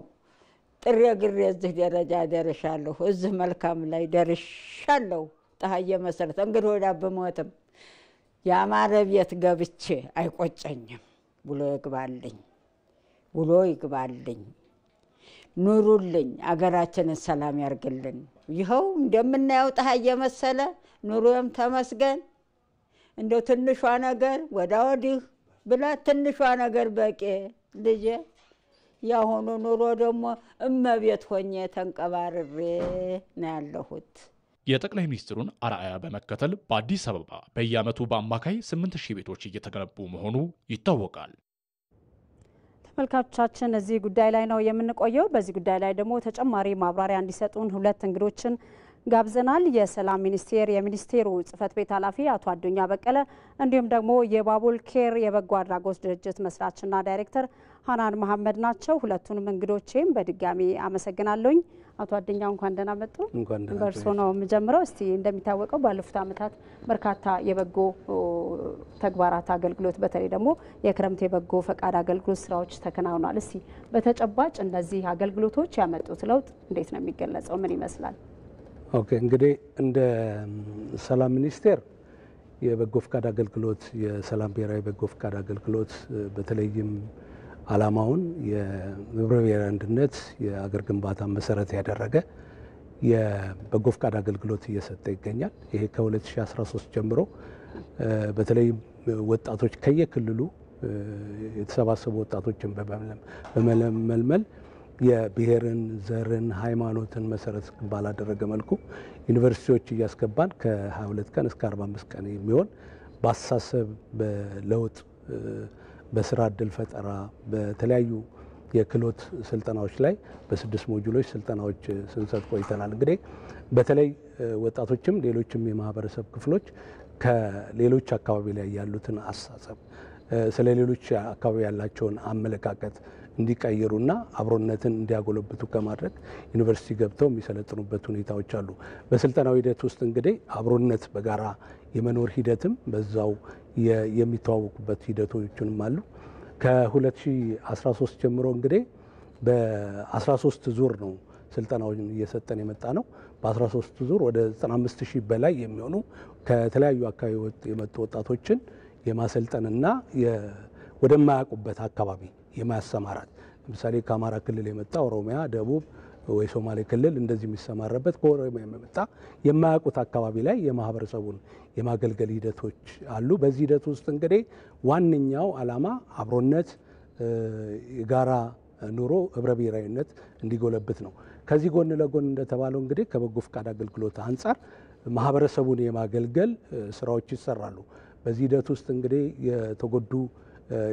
ጥሬ ግሬ እዚህ ደረጃ ደርሻለሁ። እዚህ መልካም ላይ ደርሻለሁ። ፀሐይ መሰረት እንግዲህ ወዳ በሞትም ያማረ ቤት ገብቼ አይቆጨኝም። ውሎ ይግባልኝ፣ ውሎ ይግባልኝ። ኑሩልኝ፣ አገራችንን ሰላም ያርግልን። ይኸው እንደምናየው ፀሐይ መሰለ ኑሮም ተመስገን። እንደው ትንሿ ነገር ወዳ ወዲህ ብላ ትንሿ ነገር በቄ ልጄ ያሆኑ ኑሮ ደግሞ እመቤት ሆኜ ተንቀባርሬ ነው ያለሁት። የጠቅላይ ሚኒስትሩን አርአያ በመከተል በአዲስ አበባ በየዓመቱ በአማካይ 8000 ቤቶች እየተገነቡ መሆኑ ይታወቃል። ተመልካቾቻችን እዚህ ጉዳይ ላይ ነው የምንቆየው። በዚህ ጉዳይ ላይ ደግሞ ተጨማሪ ማብራሪያ እንዲሰጡን ሁለት እንግዶችን ጋብዘናል። የሰላም ሚኒስቴር የሚኒስቴሩ ጽህፈት ቤት ኃላፊ አቶ አዱኛ በቀለ እንዲሁም ደግሞ የባቡል ኬር የበጎ አድራጎት ድርጅት መስራችና ዳይሬክተር ሀናን መሐመድ ናቸው። ሁለቱንም እንግዶቼም በድጋሚ አመሰግናለሁኝ። አቶ አዱኛ እንኳን ደህና መጡ። በእርሶ ነው የምጀምረው። እስቲ እንደሚታወቀው ባለፉት ዓመታት በርካታ የበጎ ተግባራት አገልግሎት በተለይ ደግሞ የክረምት የበጎ ፈቃድ አገልግሎት ስራዎች ተከናውኗል። እስቲ በተጨባጭ እነዚህ አገልግሎቶች ያመጡት ለውጥ እንዴት ነው የሚገለጸው? ምን ይመስላል? ኦኬ እንግዲህ እንደ ሰላም ሚኒስቴር የበጎ ፈቃድ አገልግሎት የሰላም ብሔራዊ በጎ ፈቃድ አገልግሎት በተለይም ዓላማውን የህብረ ብሔራዊ አንድነት የአገር ግንባታ መሰረት ያደረገ የበጎ ፈቃድ አገልግሎት እየሰጠ ይገኛል። ይሄ ከ2013 ጀምሮ በተለይ ወጣቶች ከየክልሉ የተሰባሰቡ ወጣቶችን በመመልመል የብሔርን፣ ዘርን፣ ሃይማኖትን መሰረት ባላደረገ መልኩ ዩኒቨርሲቲዎች እያስገባን ከ22 ቀን እስከ 45 ቀን የሚሆን በአስተሳሰብ በለውጥ በስራ እድል ፈጠራ በተለያዩ የክህሎት ስልጠናዎች ላይ በ6 ሞጁሎች ስልጠናዎች ስንሰጥ ቆይተናል። እንግዲህ በተለይ ወጣቶችም ሌሎችም የማህበረሰብ ክፍሎች ከሌሎች አካባቢ ላይ ያሉትን አስተሳሰብ ስለ ሌሎች አካባቢ ያላቸውን አመለካከት እንዲቀይሩና አብሮነትን እንዲያጎለብቱ ከማድረግ ዩኒቨርሲቲ ገብተው የሚሰለጥኑበት ሁኔታዎች አሉ። በስልጠናው ሂደት ውስጥ እንግዲህ አብሮነት በጋራ የመኖር ሂደትም በዛው የሚተዋወቁበት ሂደቶችንም አሉ። ከ2013 ጀምሮ እንግዲህ በ13 ዙር ነው ስልጠናውን እየሰጠን የመጣ ነው። በ13 ዙር ወደ 95000 በላይ የሚሆኑ ከተለያዩ አካባቢ የመጡ ወጣቶችን የማሰልጠንና ወደማያውቁበት አካባቢ የማያሰማራት ለምሳሌ ከአማራ ክልል የመጣ ኦሮሚያ፣ ደቡብ ወይ ሶማሌ ክልል እንደዚህ የሚሰማራበት ከኦሮሚያ የመጣ የማያውቁት አካባቢ ላይ የማህበረሰቡን የማገልገል ሂደቶች አሉ። በዚህ ሂደት ውስጥ እንግዲህ ዋነኛው ዓላማ አብሮነት፣ የጋራ ኑሮ፣ ህብረ ብሔራዊነት እንዲጎለብት ነው። ከዚህ ጎን ለጎን እንደተባለው እንግዲህ ከበጎ ፈቃድ አገልግሎት አንጻር ማህበረሰቡን የማገልገል ስራዎች ይሰራሉ። በዚህ ሂደት ውስጥ እንግዲህ የተጎዱ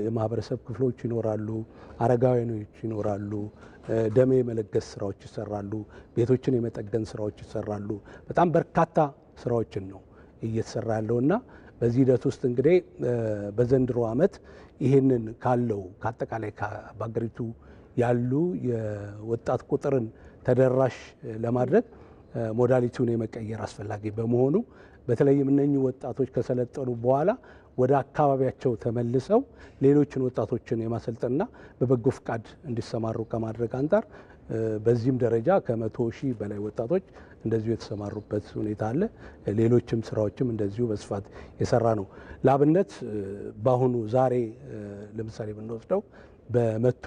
የማህበረሰብ ክፍሎች ይኖራሉ፣ አረጋውያኖች ይኖራሉ፣ ደም የመለገስ ስራዎች ይሰራሉ፣ ቤቶችን የመጠገን ስራዎች ይሰራሉ። በጣም በርካታ ስራዎችን ነው እየተሰራ ያለውና በዚህ ሂደት ውስጥ እንግዲህ በዘንድሮ ዓመት ይህንን ካለው ከአጠቃላይ በሀገሪቱ ያሉ የወጣት ቁጥርን ተደራሽ ለማድረግ ሞዳሊቲውን የመቀየር አስፈላጊ በመሆኑ በተለይም እነኚህ ወጣቶች ከሰለጠኑ በኋላ ወደ አካባቢያቸው ተመልሰው ሌሎችን ወጣቶችን የማሰልጠንና በበጎ ፈቃድ እንዲሰማሩ ከማድረግ አንጻር በዚህም ደረጃ ከ100,000 በላይ ወጣቶች እንደዚሁ የተሰማሩበት ሁኔታ አለ። ሌሎችም ስራዎችም እንደዚሁ በስፋት የሰራ ነው። ለአብነት በአሁኑ ዛሬ ለምሳሌ ብንወስደው በመቱ፣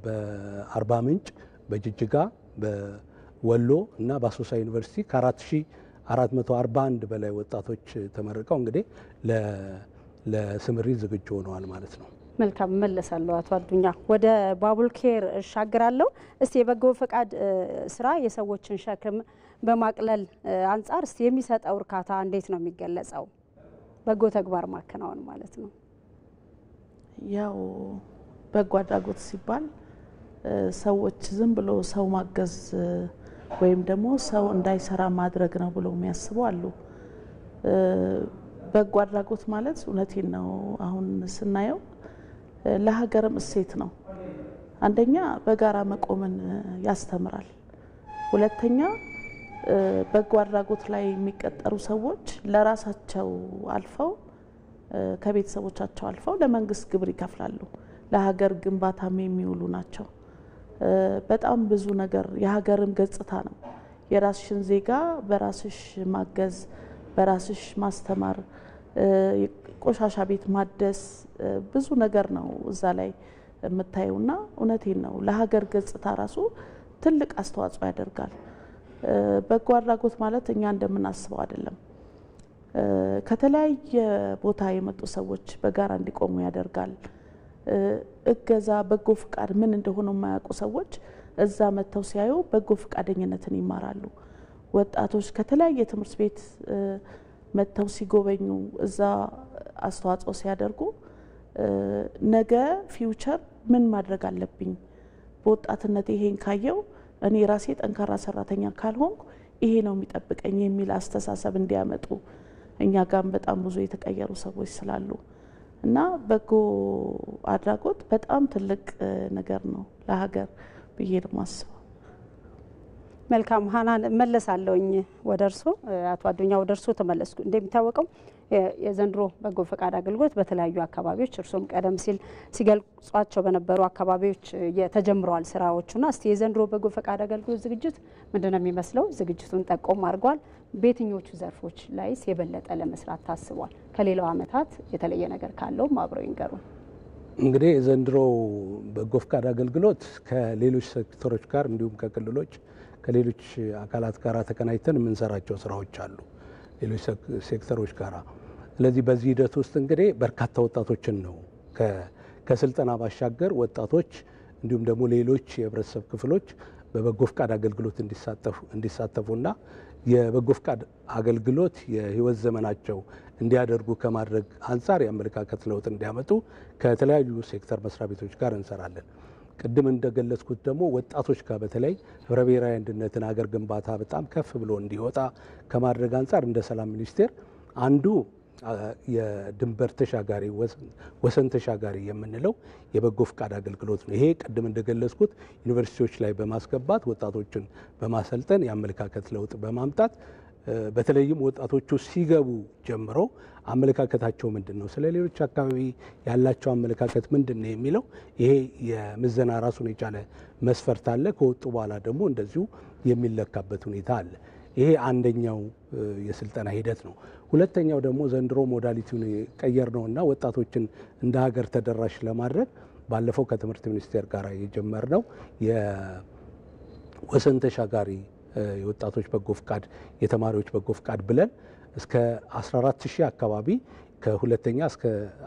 በአርባ ምንጭ፣ በጅጅጋ፣ በወሎ እና በአሶሳ ዩኒቨርሲቲ ከ4441 በላይ ወጣቶች ተመርቀው እንግዲህ ለስምሪት ዝግጁ ሆነዋል ማለት ነው። መልካም መለሳለሁ። አቶ አዱኛ ወደ ባቡል ኬር እሻግራለሁ። እስቲ የበጎ ፈቃድ ስራ የሰዎችን ሸክም በማቅለል አንጻር እስቲ የሚሰጠው እርካታ እንዴት ነው የሚገለጸው? በጎ ተግባር ማከናወን ማለት ነው። ያው በጎ አድራጎት ሲባል ሰዎች ዝም ብሎ ሰው ማገዝ ወይም ደግሞ ሰው እንዳይሰራ ማድረግ ነው ብለው የሚያስቡ አሉ። በጎ አድራጎት ማለት እውነቴን ነው አሁን ስናየው ለሀገርም እሴት ነው። አንደኛ በጋራ መቆምን ያስተምራል። ሁለተኛ በጎ አድራጎት ላይ የሚቀጠሩ ሰዎች ለራሳቸው አልፈው ከቤተሰቦቻቸው አልፈው ለመንግስት ግብር ይከፍላሉ። ለሀገር ግንባታም የሚውሉ ናቸው። በጣም ብዙ ነገር የሀገርም ገጽታ ነው። የራስሽን ዜጋ በራስሽ ማገዝ፣ በራስሽ ማስተማር፣ ቆሻሻ ቤት ማደስ ብዙ ነገር ነው እዛ ላይ የምታዩና እውነቴን ነው ለሀገር ገጽታ ራሱ ትልቅ አስተዋጽኦ ያደርጋል። በጎ አድራጎት ማለት እኛ እንደምናስበው አይደለም። ከተለያየ ቦታ የመጡ ሰዎች በጋራ እንዲቆሙ ያደርጋል። እገዛ በጎ ፍቃድ ምን እንደሆነ የማያውቁ ሰዎች እዛ መተው ሲያዩ በጎ ፍቃደኝነትን ይማራሉ። ወጣቶች ከተለያየ ትምህርት ቤት መተው ሲጎበኙ እዛ አስተዋጽኦ ሲያደርጉ ነገ ፊውቸር ምን ማድረግ አለብኝ በወጣትነት ይሄን ካየው እኔ ራሴ ጠንካራ ሰራተኛ ካልሆንኩ ይሄ ነው የሚጠብቀኝ የሚል አስተሳሰብ እንዲያመጡ እኛ ጋር በጣም ብዙ የተቀየሩ ሰዎች ስላሉ እና በጎ አድራጎት በጣም ትልቅ ነገር ነው ለሀገር ብዬ ነው ማስበው። መልካም ሃናን መለሳለሁኝ ወደ እርሶ አቶ አዱኛ ወደ እርሶ ተመለስኩ። እንደሚታወቀው የዘንድሮ በጎ ፈቃድ አገልግሎት በተለያዩ አካባቢዎች እርሶም ቀደም ሲል ሲገልጿቸው በነበሩ አካባቢዎች የተጀምረዋል ስራዎቹና እስቲ የዘንድሮ በጎ ፈቃድ አገልግሎት ዝግጅት ምንድነው የሚመስለው? ዝግጅቱን ጠቆም አድርጓል። በየትኞቹ ዘርፎች ላይስ የበለጠ ለመስራት ታስቧል? ከሌላው አመታት የተለየ ነገር ካለውም አብረው ይንገሩ። እንግዲህ የዘንድሮ በጎ ፈቃድ አገልግሎት ከሌሎች ሴክተሮች ጋር እንዲሁም ከክልሎች ከሌሎች አካላት ጋር ተቀናጅተን የምንሰራቸው ስራዎች አሉ ሌሎች ሴክተሮች ጋር። ስለዚህ በዚህ ሂደት ውስጥ እንግዲህ በርካታ ወጣቶችን ነው ከስልጠና ባሻገር ወጣቶች እንዲሁም ደግሞ ሌሎች የህብረተሰብ ክፍሎች በበጎ ፈቃድ አገልግሎት እንዲሳተፉና የበጎ ፈቃድ አገልግሎት የህይወት ዘመናቸው እንዲያደርጉ ከማድረግ አንጻር የአመለካከት ለውጥ እንዲያመጡ ከተለያዩ ሴክተር መስሪያ ቤቶች ጋር እንሰራለን። ቅድም እንደገለጽኩት ደግሞ ወጣቶች ጋር በተለይ ህብረ ብሔራዊ አንድነትን ሀገር ግንባታ በጣም ከፍ ብሎ እንዲወጣ ከማድረግ አንጻር እንደ ሰላም ሚኒስቴር አንዱ የድንበር ተሻጋሪ ወሰን ተሻጋሪ የምንለው የበጎ ፈቃድ አገልግሎት ነው። ይሄ ቅድም እንደገለጽኩት ዩኒቨርሲቲዎች ላይ በማስገባት ወጣቶችን በማሰልጠን የአመለካከት ለውጥ በማምጣት በተለይም ወጣቶቹ ሲገቡ ጀምሮ አመለካከታቸው ምንድነው፣ ስለ ሌሎች አካባቢ ያላቸው አመለካከት ምንድነው የሚለው ይሄ የምዘና ራሱን የቻለ መስፈርት አለ። ከወጡ በኋላ ደግሞ እንደዚሁ የሚለካበት ሁኔታ አለ። ይሄ አንደኛው የስልጠና ሂደት ነው። ሁለተኛው ደግሞ ዘንድሮ ሞዳሊቲውን ቀየር ነውና ወጣቶችን እንደ ሀገር ተደራሽ ለማድረግ ባለፈው ከትምህርት ሚኒስቴር ጋር የጀመርነው የወሰን ተሻጋሪ የወጣቶች በጎ ፈቃድ የተማሪዎች በጎ ፈቃድ ብለን እስከ 14000 አካባቢ ከሁለተኛ እስከ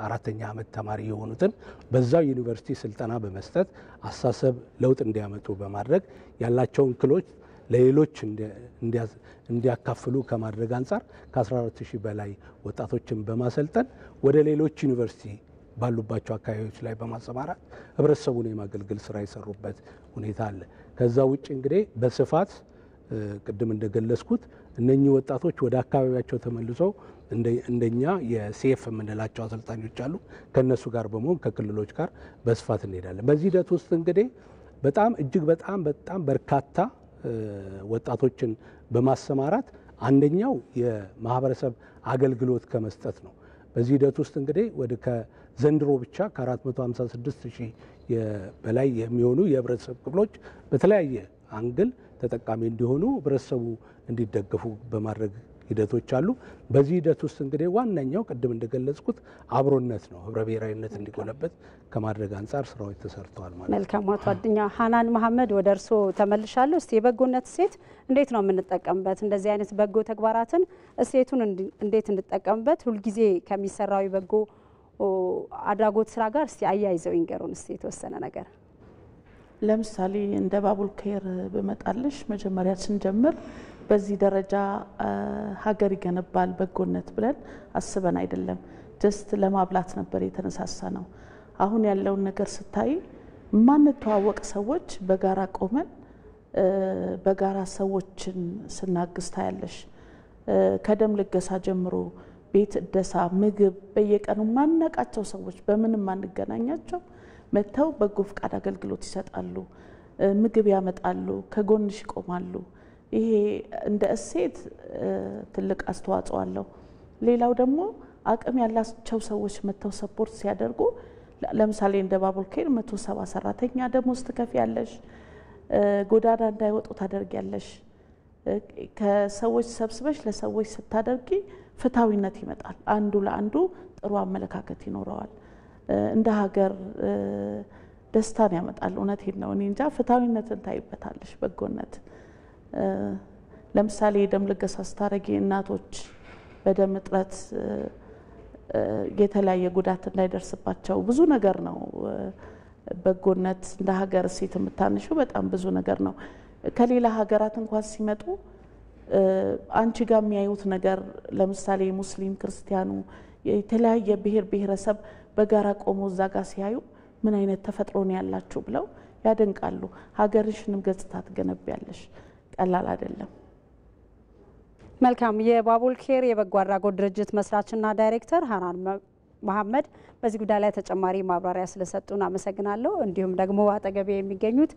አራተኛ ዓመት ተማሪ የሆኑትን በዛው ዩኒቨርሲቲ ስልጠና በመስጠት አስተሳሰብ ለውጥ እንዲያመጡ በማድረግ ያላቸውን ክህሎት ለሌሎች እንዲያካፍሉ ከማድረግ አንጻር ከ14000 በላይ ወጣቶችን በማሰልጠን ወደ ሌሎች ዩኒቨርሲቲ ባሉባቸው አካባቢዎች ላይ በማሰማራት ህብረተሰቡን የማገልገል ስራ የሰሩበት ሁኔታ አለ። ከዛ ውጭ እንግዲህ በስፋት ቅድም እንደገለጽኩት እነኚህ ወጣቶች ወደ አካባቢያቸው ተመልሰው እንደኛ የሴፍ የምንላቸው አሰልጣኞች አሉ። ከነሱ ጋር በመሆን ከክልሎች ጋር በስፋት እንሄዳለን። በዚህ ሂደት ውስጥ እንግዲህ በጣም እጅግ በጣም በርካታ ወጣቶችን በማሰማራት አንደኛው የማህበረሰብ አገልግሎት ከመስጠት ነው። በዚህ ሂደት ውስጥ እንግዲህ ወደ ከዘንድሮ ብቻ ከ456,000 በላይ የሚሆኑ የህብረተሰብ ክፍሎች በተለያየ አንግል ተጠቃሚ እንዲሆኑ ህብረተሰቡ እንዲደገፉ በማድረግ ሂደቶች አሉ። በዚህ ሂደት ውስጥ እንግዲህ ዋነኛው ቅድም እንደገለጽኩት አብሮነት ነው። ህብረ ብሔራዊነት እንዲጎለበት ከማድረግ አንጻር ስራዎች ተሰርተዋል ማለት ነው። መልካም አቶ አዱኛ። ሃናን መሐመድ ወደ እርሶ ተመልሻለሁ። እስቲ የበጎነት እሴት እንዴት ነው የምንጠቀምበት? እንደዚህ አይነት በጎ ተግባራትን እሴቱን እንዴት እንጠቀምበት? ሁልጊዜ ከሚሰራው የበጎ አድራጎት ስራ ጋር እስቲ አያይዘው ይንገሩን እስቲ የተወሰነ ነገር። ለምሳሌ እንደ ባቡል ኬር በመጣልሽ መጀመሪያ ስንጀምር በዚህ ደረጃ ሀገር ይገነባል በጎነት ብለን አስበን አይደለም፣ ጀስት ለማብላት ነበር የተነሳሳ ነው። አሁን ያለውን ነገር ስታይ ማንተዋወቅ ሰዎች በጋራ ቆመን በጋራ ሰዎችን ስናግዝ ታያለሽ። ከደም ልገሳ ጀምሮ ቤት እደሳ፣ ምግብ በየቀኑ ማነቃቸው ሰዎች በምንም ማንገናኛቸው መተው በጎ ፍቃድ አገልግሎት ይሰጣሉ፣ ምግብ ያመጣሉ፣ ከጎንሽ ይቆማሉ። ይሄ እንደ እሴት ትልቅ አስተዋጽኦ አለው። ሌላው ደግሞ አቅም ያላቸው ሰዎች መተው ሰፖርት ሲያደርጉ ለምሳሌ እንደ ባቡል ኬር 170 ሰራተኛ ደሞዝ ትከፍያለሽ፣ ጎዳና እንዳይወጡ ታደርጊያለሽ። ከሰዎች ሰብስበሽ ለሰዎች ስታደርጊ ፍትሃዊነት ይመጣል። አንዱ ለአንዱ ጥሩ አመለካከት ይኖረዋል። እንደ ሀገር ደስታን ያመጣል። እውነቴን ነው። እኔ እንጃ ፍትሃዊነትን ታይበታለሽ፣ በጎነት። ለምሳሌ የደም ልገሳ ስታደርጊ እናቶች በደም እጥረት የተለያየ ጉዳት እንዳይደርስባቸው ብዙ ነገር ነው። በጎነት እንደ ሀገር እሴት የምታንሹ በጣም ብዙ ነገር ነው። ከሌላ ሀገራት እንኳን ሲመጡ አንቺ ጋር የሚያዩት ነገር ለምሳሌ ሙስሊም ክርስቲያኑ የተለያየ ብሔር ብሔረሰብ በጋራ ቆሞ እዛ ጋር ሲያዩ ምን አይነት ተፈጥሮ ነው ያላችሁ ብለው ያደንቃሉ። ሀገርሽንም ገጽታ ትገነቢያለሽ። ቀላል አይደለም። መልካም። የባቡል ኬር የበጎ አድራጎት ድርጅት መስራችና ዳይሬክተር ሀናን መሐመድ በዚህ ጉዳይ ላይ ተጨማሪ ማብራሪያ ስለሰጡን አመሰግናለሁ። እንዲሁም ደግሞ አጠገቤ የሚገኙት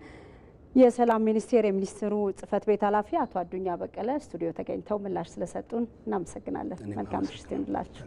የሰላም ሚኒስቴር የሚኒስትሩ ጽህፈት ቤት ኃላፊ አቶ አዱኛ በቀለ ስቱዲዮ ተገኝተው ምላሽ ስለሰጡን እናመሰግናለን። መልካም ምሽት ይሁንላችሁ።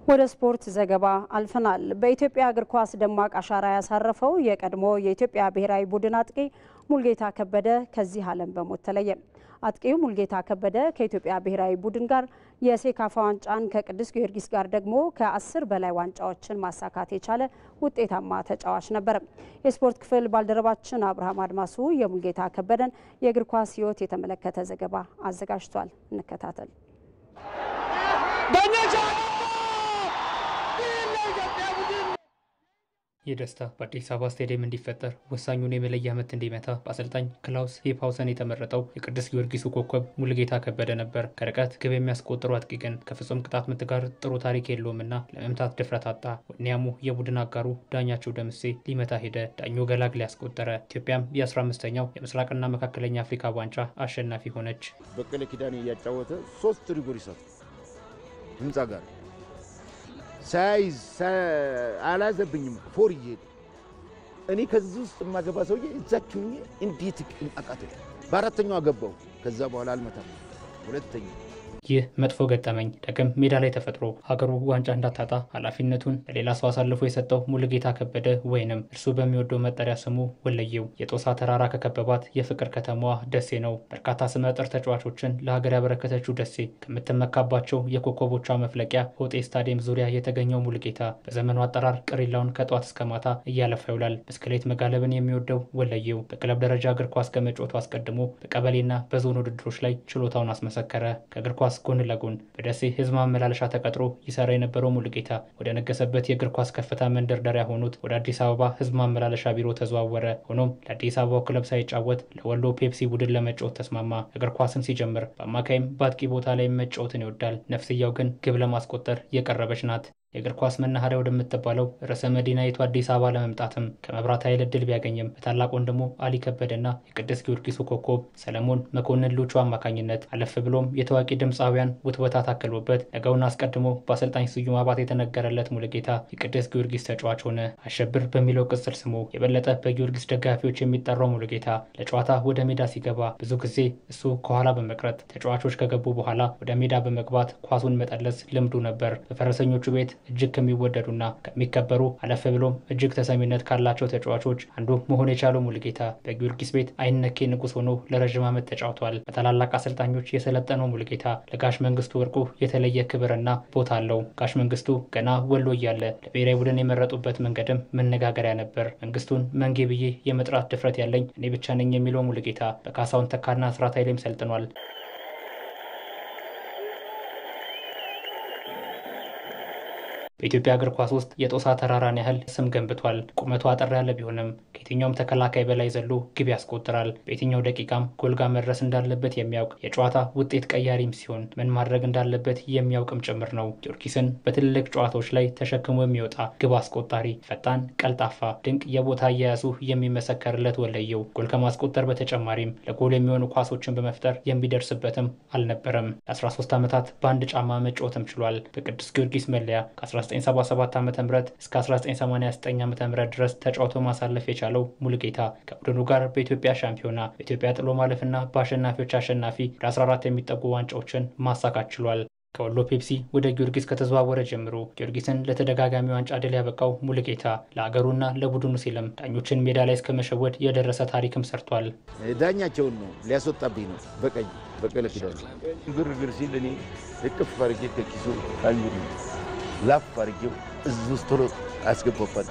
ወደ ስፖርት ዘገባ አልፈናል። በኢትዮጵያ እግር ኳስ ደማቅ አሻራ ያሳረፈው የቀድሞ የኢትዮጵያ ብሔራዊ ቡድን አጥቂ ሙልጌታ ከበደ ከዚህ ዓለም በሞት ተለየ። አጥቂው ሙልጌታ ከበደ ከኢትዮጵያ ብሔራዊ ቡድን ጋር የሴካፋ ዋንጫን ከቅዱስ ጊዮርጊስ ጋር ደግሞ ከ10 በላይ ዋንጫዎችን ማሳካት የቻለ ውጤታማ ተጫዋች ነበር። የስፖርት ክፍል ባልደረባችን አብርሃም አድማሱ የሙልጌታ ከበደን የእግር ኳስ ሕይወት የተመለከተ ዘገባ አዘጋጅቷል። እንከታተል። የደስታ በአዲስ አበባ ስቴዲየም እንዲፈጠር ወሳኙን የመለያ ምት እንዲመታ በአሰልጣኝ ክላውስ ሄፓውሰን የተመረጠው የቅዱስ ጊዮርጊሱ ኮከብ ሙልጌታ ከበደ ነበር። ከርቀት ግብ የሚያስቆጥሩ አጥቂ ግን ከፍጹም ቅጣት ምት ጋር ጥሩ ታሪክ የለውምና ለመምታት ድፍረት አጣ። ወኔያሙ የቡድን አጋሩ ዳኛቸው ደምሴ ሊመታ ሄደ። ዳኞ ገላግሌ ያስቆጠረ። ኢትዮጵያም የ15ኛው የምስራቅና መካከለኛ አፍሪካ ዋንጫ አሸናፊ ሆነች። በቀለ ኪዳኔ እያጫወተ 3 ሪጎር ይሰጥ ህንጻ ጋር ሳይዝ አላዘብኝም ፎርዬ እኔ ከዚህ ውስጥ ማገባ ሰውዬ እዛችሁኝ እንዴት አቃተኝ። በአራተኛው አገባው። ከዛ በኋላ አልመታም። ሁለተኛ ይህ መጥፎ ገጠመኝ ዳግም ሜዳ ላይ ተፈጥሮ ሀገሩ ዋንጫ እንዳታጣ ኃላፊነቱን ለሌላ ሰው አሳልፎ የሰጠው ሙሉጌታ ከበደ ወይንም እርሱ በሚወደው መጠሪያ ስሙ ወለየው የጦሳ ተራራ ከከበባት የፍቅር ከተማዋ ደሴ ነው። በርካታ ስመጥር ተጫዋቾችን ለሀገር ያበረከተችው ደሴ ከምትመካባቸው የኮከቦቿ መፍለቂያ ሆጤ ስታዲየም ዙሪያ የተገኘው ሙሉጌታ በዘመኑ አጠራር ቅሪላውን ከጧት እስከ ማታ እያለፈ ይውላል። ብስክሌት መጋለብን የሚወደው ወለየው በክለብ ደረጃ እግር ኳስ ከመጫወቱ አስቀድሞ በቀበሌና በዞን ውድድሮች ላይ ችሎታውን አስመሰከረ። ከእግር ኳስ ጎን ለጎን በደሴ ህዝብ ማመላለሻ ተቀጥሮ ይሰራ የነበረው ሙሉጌታ ወደ ነገሰበት የእግር ኳስ ከፍታ መንደርደሪያ ሆኑት ወደ አዲስ አበባ ህዝብ ማመላለሻ ቢሮ ተዘዋወረ። ሆኖም ለአዲስ አበባው ክለብ ሳይጫወት ለወሎ ፔፕሲ ቡድን ለመጫወት ተስማማ። እግር ኳስን ሲጀምር በአማካይም በአጥቂ ቦታ ላይ መጫወትን ይወዳል። ነፍስያው ግን ግብ ለማስቆጠር የቀረበች ናት። የእግር ኳስ መናኸሪያ ወደምትባለው ርዕሰ መዲናይቱ አዲስ አበባ ለመምጣትም ከመብራት ኃይል እድል ቢያገኝም በታላቅ ወንድሙ አሊ ከበደና የቅዱስ ጊዮርጊሱ ኮከብ ሰለሞን መኮንን ሉቹ አማካኝነት አለፍ ብሎም የታዋቂ ድምፃውያን ውትወታ ታክሎበት ነገውን አስቀድሞ በአሰልጣኝ ስዩም አባተ የተነገረለት ሙሉጌታ የቅዱስ ጊዮርጊስ ተጫዋች ሆነ። አሸብር በሚለው ቅጽል ስሙ የበለጠ በጊዮርጊስ ደጋፊዎች የሚጠራው ሙሉጌታ ለጨዋታ ወደ ሜዳ ሲገባ ብዙ ጊዜ እሱ ከኋላ በመቅረት ተጫዋቾች ከገቡ በኋላ ወደ ሜዳ በመግባት ኳሱን መጠለዝ ልምዱ ነበር። በፈረሰኞቹ ቤት እጅግ ከሚወደዱና ከሚከበሩ አለፍ ብሎም እጅግ ተሰሚነት ካላቸው ተጫዋቾች አንዱ መሆን የቻለው ሙሉጌታ በጊዮርጊስ ቤት አይነኬ ንጉስ ሆኖ ለረጅም ዓመት ተጫውቷል። በታላላቅ አሰልጣኞች የሰለጠነው ሙሉጌታ ለጋሽ መንግስቱ ወርቁ የተለየ ክብርና ቦታ አለው። ጋሽ መንግስቱ ገና ወሎ እያለ ለብሔራዊ ቡድን የመረጡበት መንገድም መነጋገሪያ ነበር። መንግስቱን መንጌ ብዬ የመጥራት ድፍረት ያለኝ እኔ ብቻ ነኝ የሚለው ሙሉጌታ በካሳውን ተካና አስራት ኃይሌም ሰልጥኗል። በኢትዮጵያ እግር ኳስ ውስጥ የጦሳ ተራራን ያህል ስም ገንብቷል። ቁመቱ አጠር ያለ ቢሆንም ከየትኛውም ተከላካይ በላይ ዘሎ ግብ ያስቆጥራል። በየትኛው ደቂቃም ጎል ጋር መድረስ እንዳለበት የሚያውቅ የጨዋታ ውጤት ቀያሪም ሲሆን ምን ማድረግ እንዳለበት የሚያውቅም ጭምር ነው። ጊዮርጊስን በትልልቅ ጨዋታዎች ላይ ተሸክሞ የሚወጣ ግብ አስቆጣሪ፣ ፈጣን፣ ቀልጣፋ፣ ድንቅ የቦታ አያያዙ የሚመሰከርለት ወለየው ጎል ከማስቆጠር በተጨማሪም ለጎል የሚሆኑ ኳሶችን በመፍጠር የሚደርስበትም አልነበረም። ለ13 ዓመታት በአንድ ጫማ መጫወትም ችሏል። በቅዱስ ጊዮርጊስ መለያ ከ1977 ዓ.ም እስከ 1989 ዓ.ም ድረስ ተጫውቶ ማሳለፍ የቻለው ሙሉጌታ ከቡድኑ ጋር በኢትዮጵያ ሻምፒዮና፣ በኢትዮጵያ ጥሎ ማለፍና በአሸናፊዎች አሸናፊ ወደ 14 የሚጠጉ ዋንጫዎችን ማሳካት ችሏል። ከወሎ ፔፕሲ ወደ ጊዮርጊስ ከተዘዋወረ ጀምሮ ጊዮርጊስን ለተደጋጋሚ ዋንጫ ድል ያበቃው ሙሉጌታ ለአገሩና ለቡድኑ ሲልም ዳኞችን ሜዳ ላይ እስከመሸወድ የደረሰ ታሪክም ሰርቷል። ዳኛቸውን ነው ሊያስወጣብኝ ነው በቀይ በቀለ ኪዳን ግርግር ሲል እኔ እቅፍ አድርጌ ከኪሱ አንዱ ላፍ አድርጌው እዚህ ውስጥ ቶሎ አስገባባት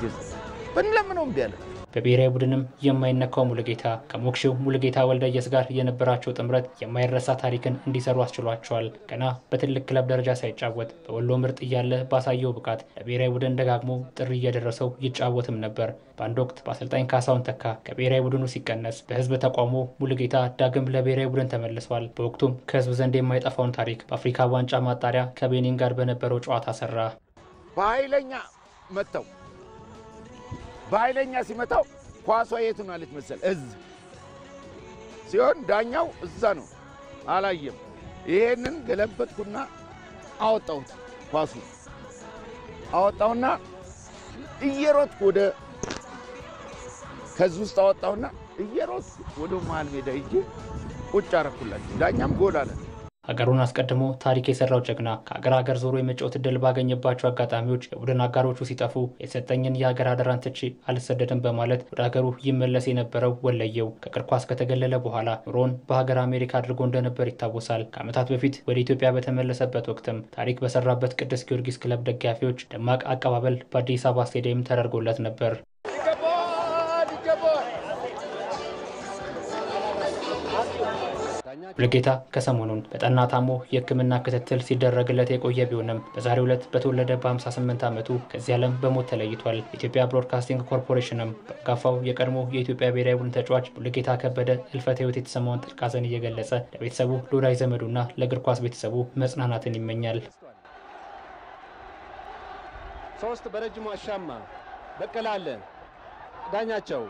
በእንለምነው እምቢ አለ። በብሔራዊ ቡድንም የማይነካው ሙሉጌታ ከሞክሼው ሙሉጌታ ወልደየስ ጋር የነበራቸው ጥምረት የማይረሳ ታሪክን እንዲሰሩ አስችሏቸዋል። ገና በትልቅ ክለብ ደረጃ ሳይጫወት በወሎ ምርጥ እያለ ባሳየው ብቃት ለብሔራዊ ቡድን ደጋግሞ ጥሪ እየደረሰው ይጫወትም ነበር። በአንድ ወቅት በአሰልጣኝ ካሳውን ተካ ከብሔራዊ ቡድኑ ሲቀነስ በህዝብ ተቃውሞ ሙሉጌታ ዳግም ለብሔራዊ ቡድን ተመልሷል። በወቅቱም ከህዝብ ዘንድ የማይጠፋውን ታሪክ በአፍሪካ ዋንጫ ማጣሪያ ከቤኒን ጋር በነበረው ጨዋታ ሰራ። በኃይለኛ መታው። በኃይለኛ ሲመታው ኳሷ የት ነው አለች መሰል እዝ ሲሆን ዳኛው እዛ ነው አላየም። ይሄንን ገለበጥኩና አወጣሁት። ኳሱ አወጣውና እየሮጥኩ ወደ ከዚህ ውስጥ አወጣውና እየሮጥኩ ወደ መሃል ሜዳ ሂጄ ቁጭ አረኩላችሁ። ዳኛም ጎል አለ። ሀገሩን አስቀድሞ ታሪክ የሰራው ጀግና ከሀገር ዞሮ የመጫወት ዕድል ባገኘባቸው አጋጣሚዎች የቡድን አጋሮቹ ሲጠፉ የሰጠኝን የሀገር አደራን ትቼ አልሰደድም በማለት ወደ ሀገሩ ይመለስ የነበረው ወለየው ከእግር ኳስ ከተገለለ በኋላ ኑሮን በሀገር አሜሪካ አድርጎ እንደነበር ይታወሳል። ከዓመታት በፊት ወደ ኢትዮጵያ በተመለሰበት ወቅትም ታሪክ በሰራበት ቅዱስ ጊዮርጊስ ክለብ ደጋፊዎች ደማቅ አቀባበል በአዲስ አበባ ስቴዲየም ተደርጎለት ነበር። ሙሉጌታ ከሰሞኑን በጠና ታሞ የሕክምና ክትትል ሲደረግለት የቆየ ቢሆንም በዛሬው ዕለት በተወለደ በ58 ዓመቱ ከዚህ ዓለም በሞት ተለይቷል። የኢትዮጵያ ብሮድካስቲንግ ኮርፖሬሽንም በአንጋፋው የቀድሞ የኢትዮጵያ ብሔራዊ ቡድን ተጫዋች ሙሉጌታ ከበደ ሕልፈተ ሕይወት የተሰማውን ጥልቅ ሐዘን እየገለጸ ለቤተሰቡ ለወዳጅ ዘመዱና ለእግር ኳስ ቤተሰቡ መጽናናትን ይመኛል። 3 በረጅሙ አሻማ በቀላለ ዳኛቸው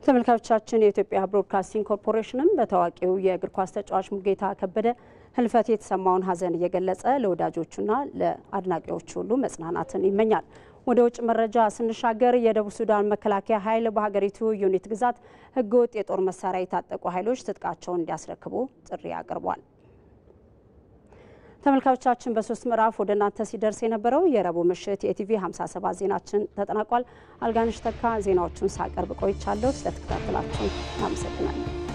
ተመልካቾቻችን የኢትዮጵያ ብሮድካስቲንግ ኮርፖሬሽንም በታዋቂው የእግር ኳስ ተጫዋች ሙሉጌታ ከበደ ህልፈት የተሰማውን ሐዘን እየገለጸ ለወዳጆቹና ለአድናቂዎቹ ሁሉ መጽናናትን ይመኛል። ወደ ውጭ መረጃ ስንሻገር የደቡብ ሱዳን መከላከያ ኃይል በሀገሪቱ ዩኒት ግዛት ህገወጥ የጦር መሳሪያ የታጠቁ ኃይሎች ትጥቃቸውን እንዲያስረክቡ ጥሪ አቅርቧል። ተመልካቾቻችን በ3 ምዕራፍ ወደ እናንተ ሲደርስ የነበረው የረቡዕ ምሽት የኢቲቪ 57 ዜናችን ተጠናቋል። አልጋነሽ ተካ ዜናዎቹን ሳቀርብ ቆይቻለሁ። ስለተከታተላችሁ አመሰግናለሁ።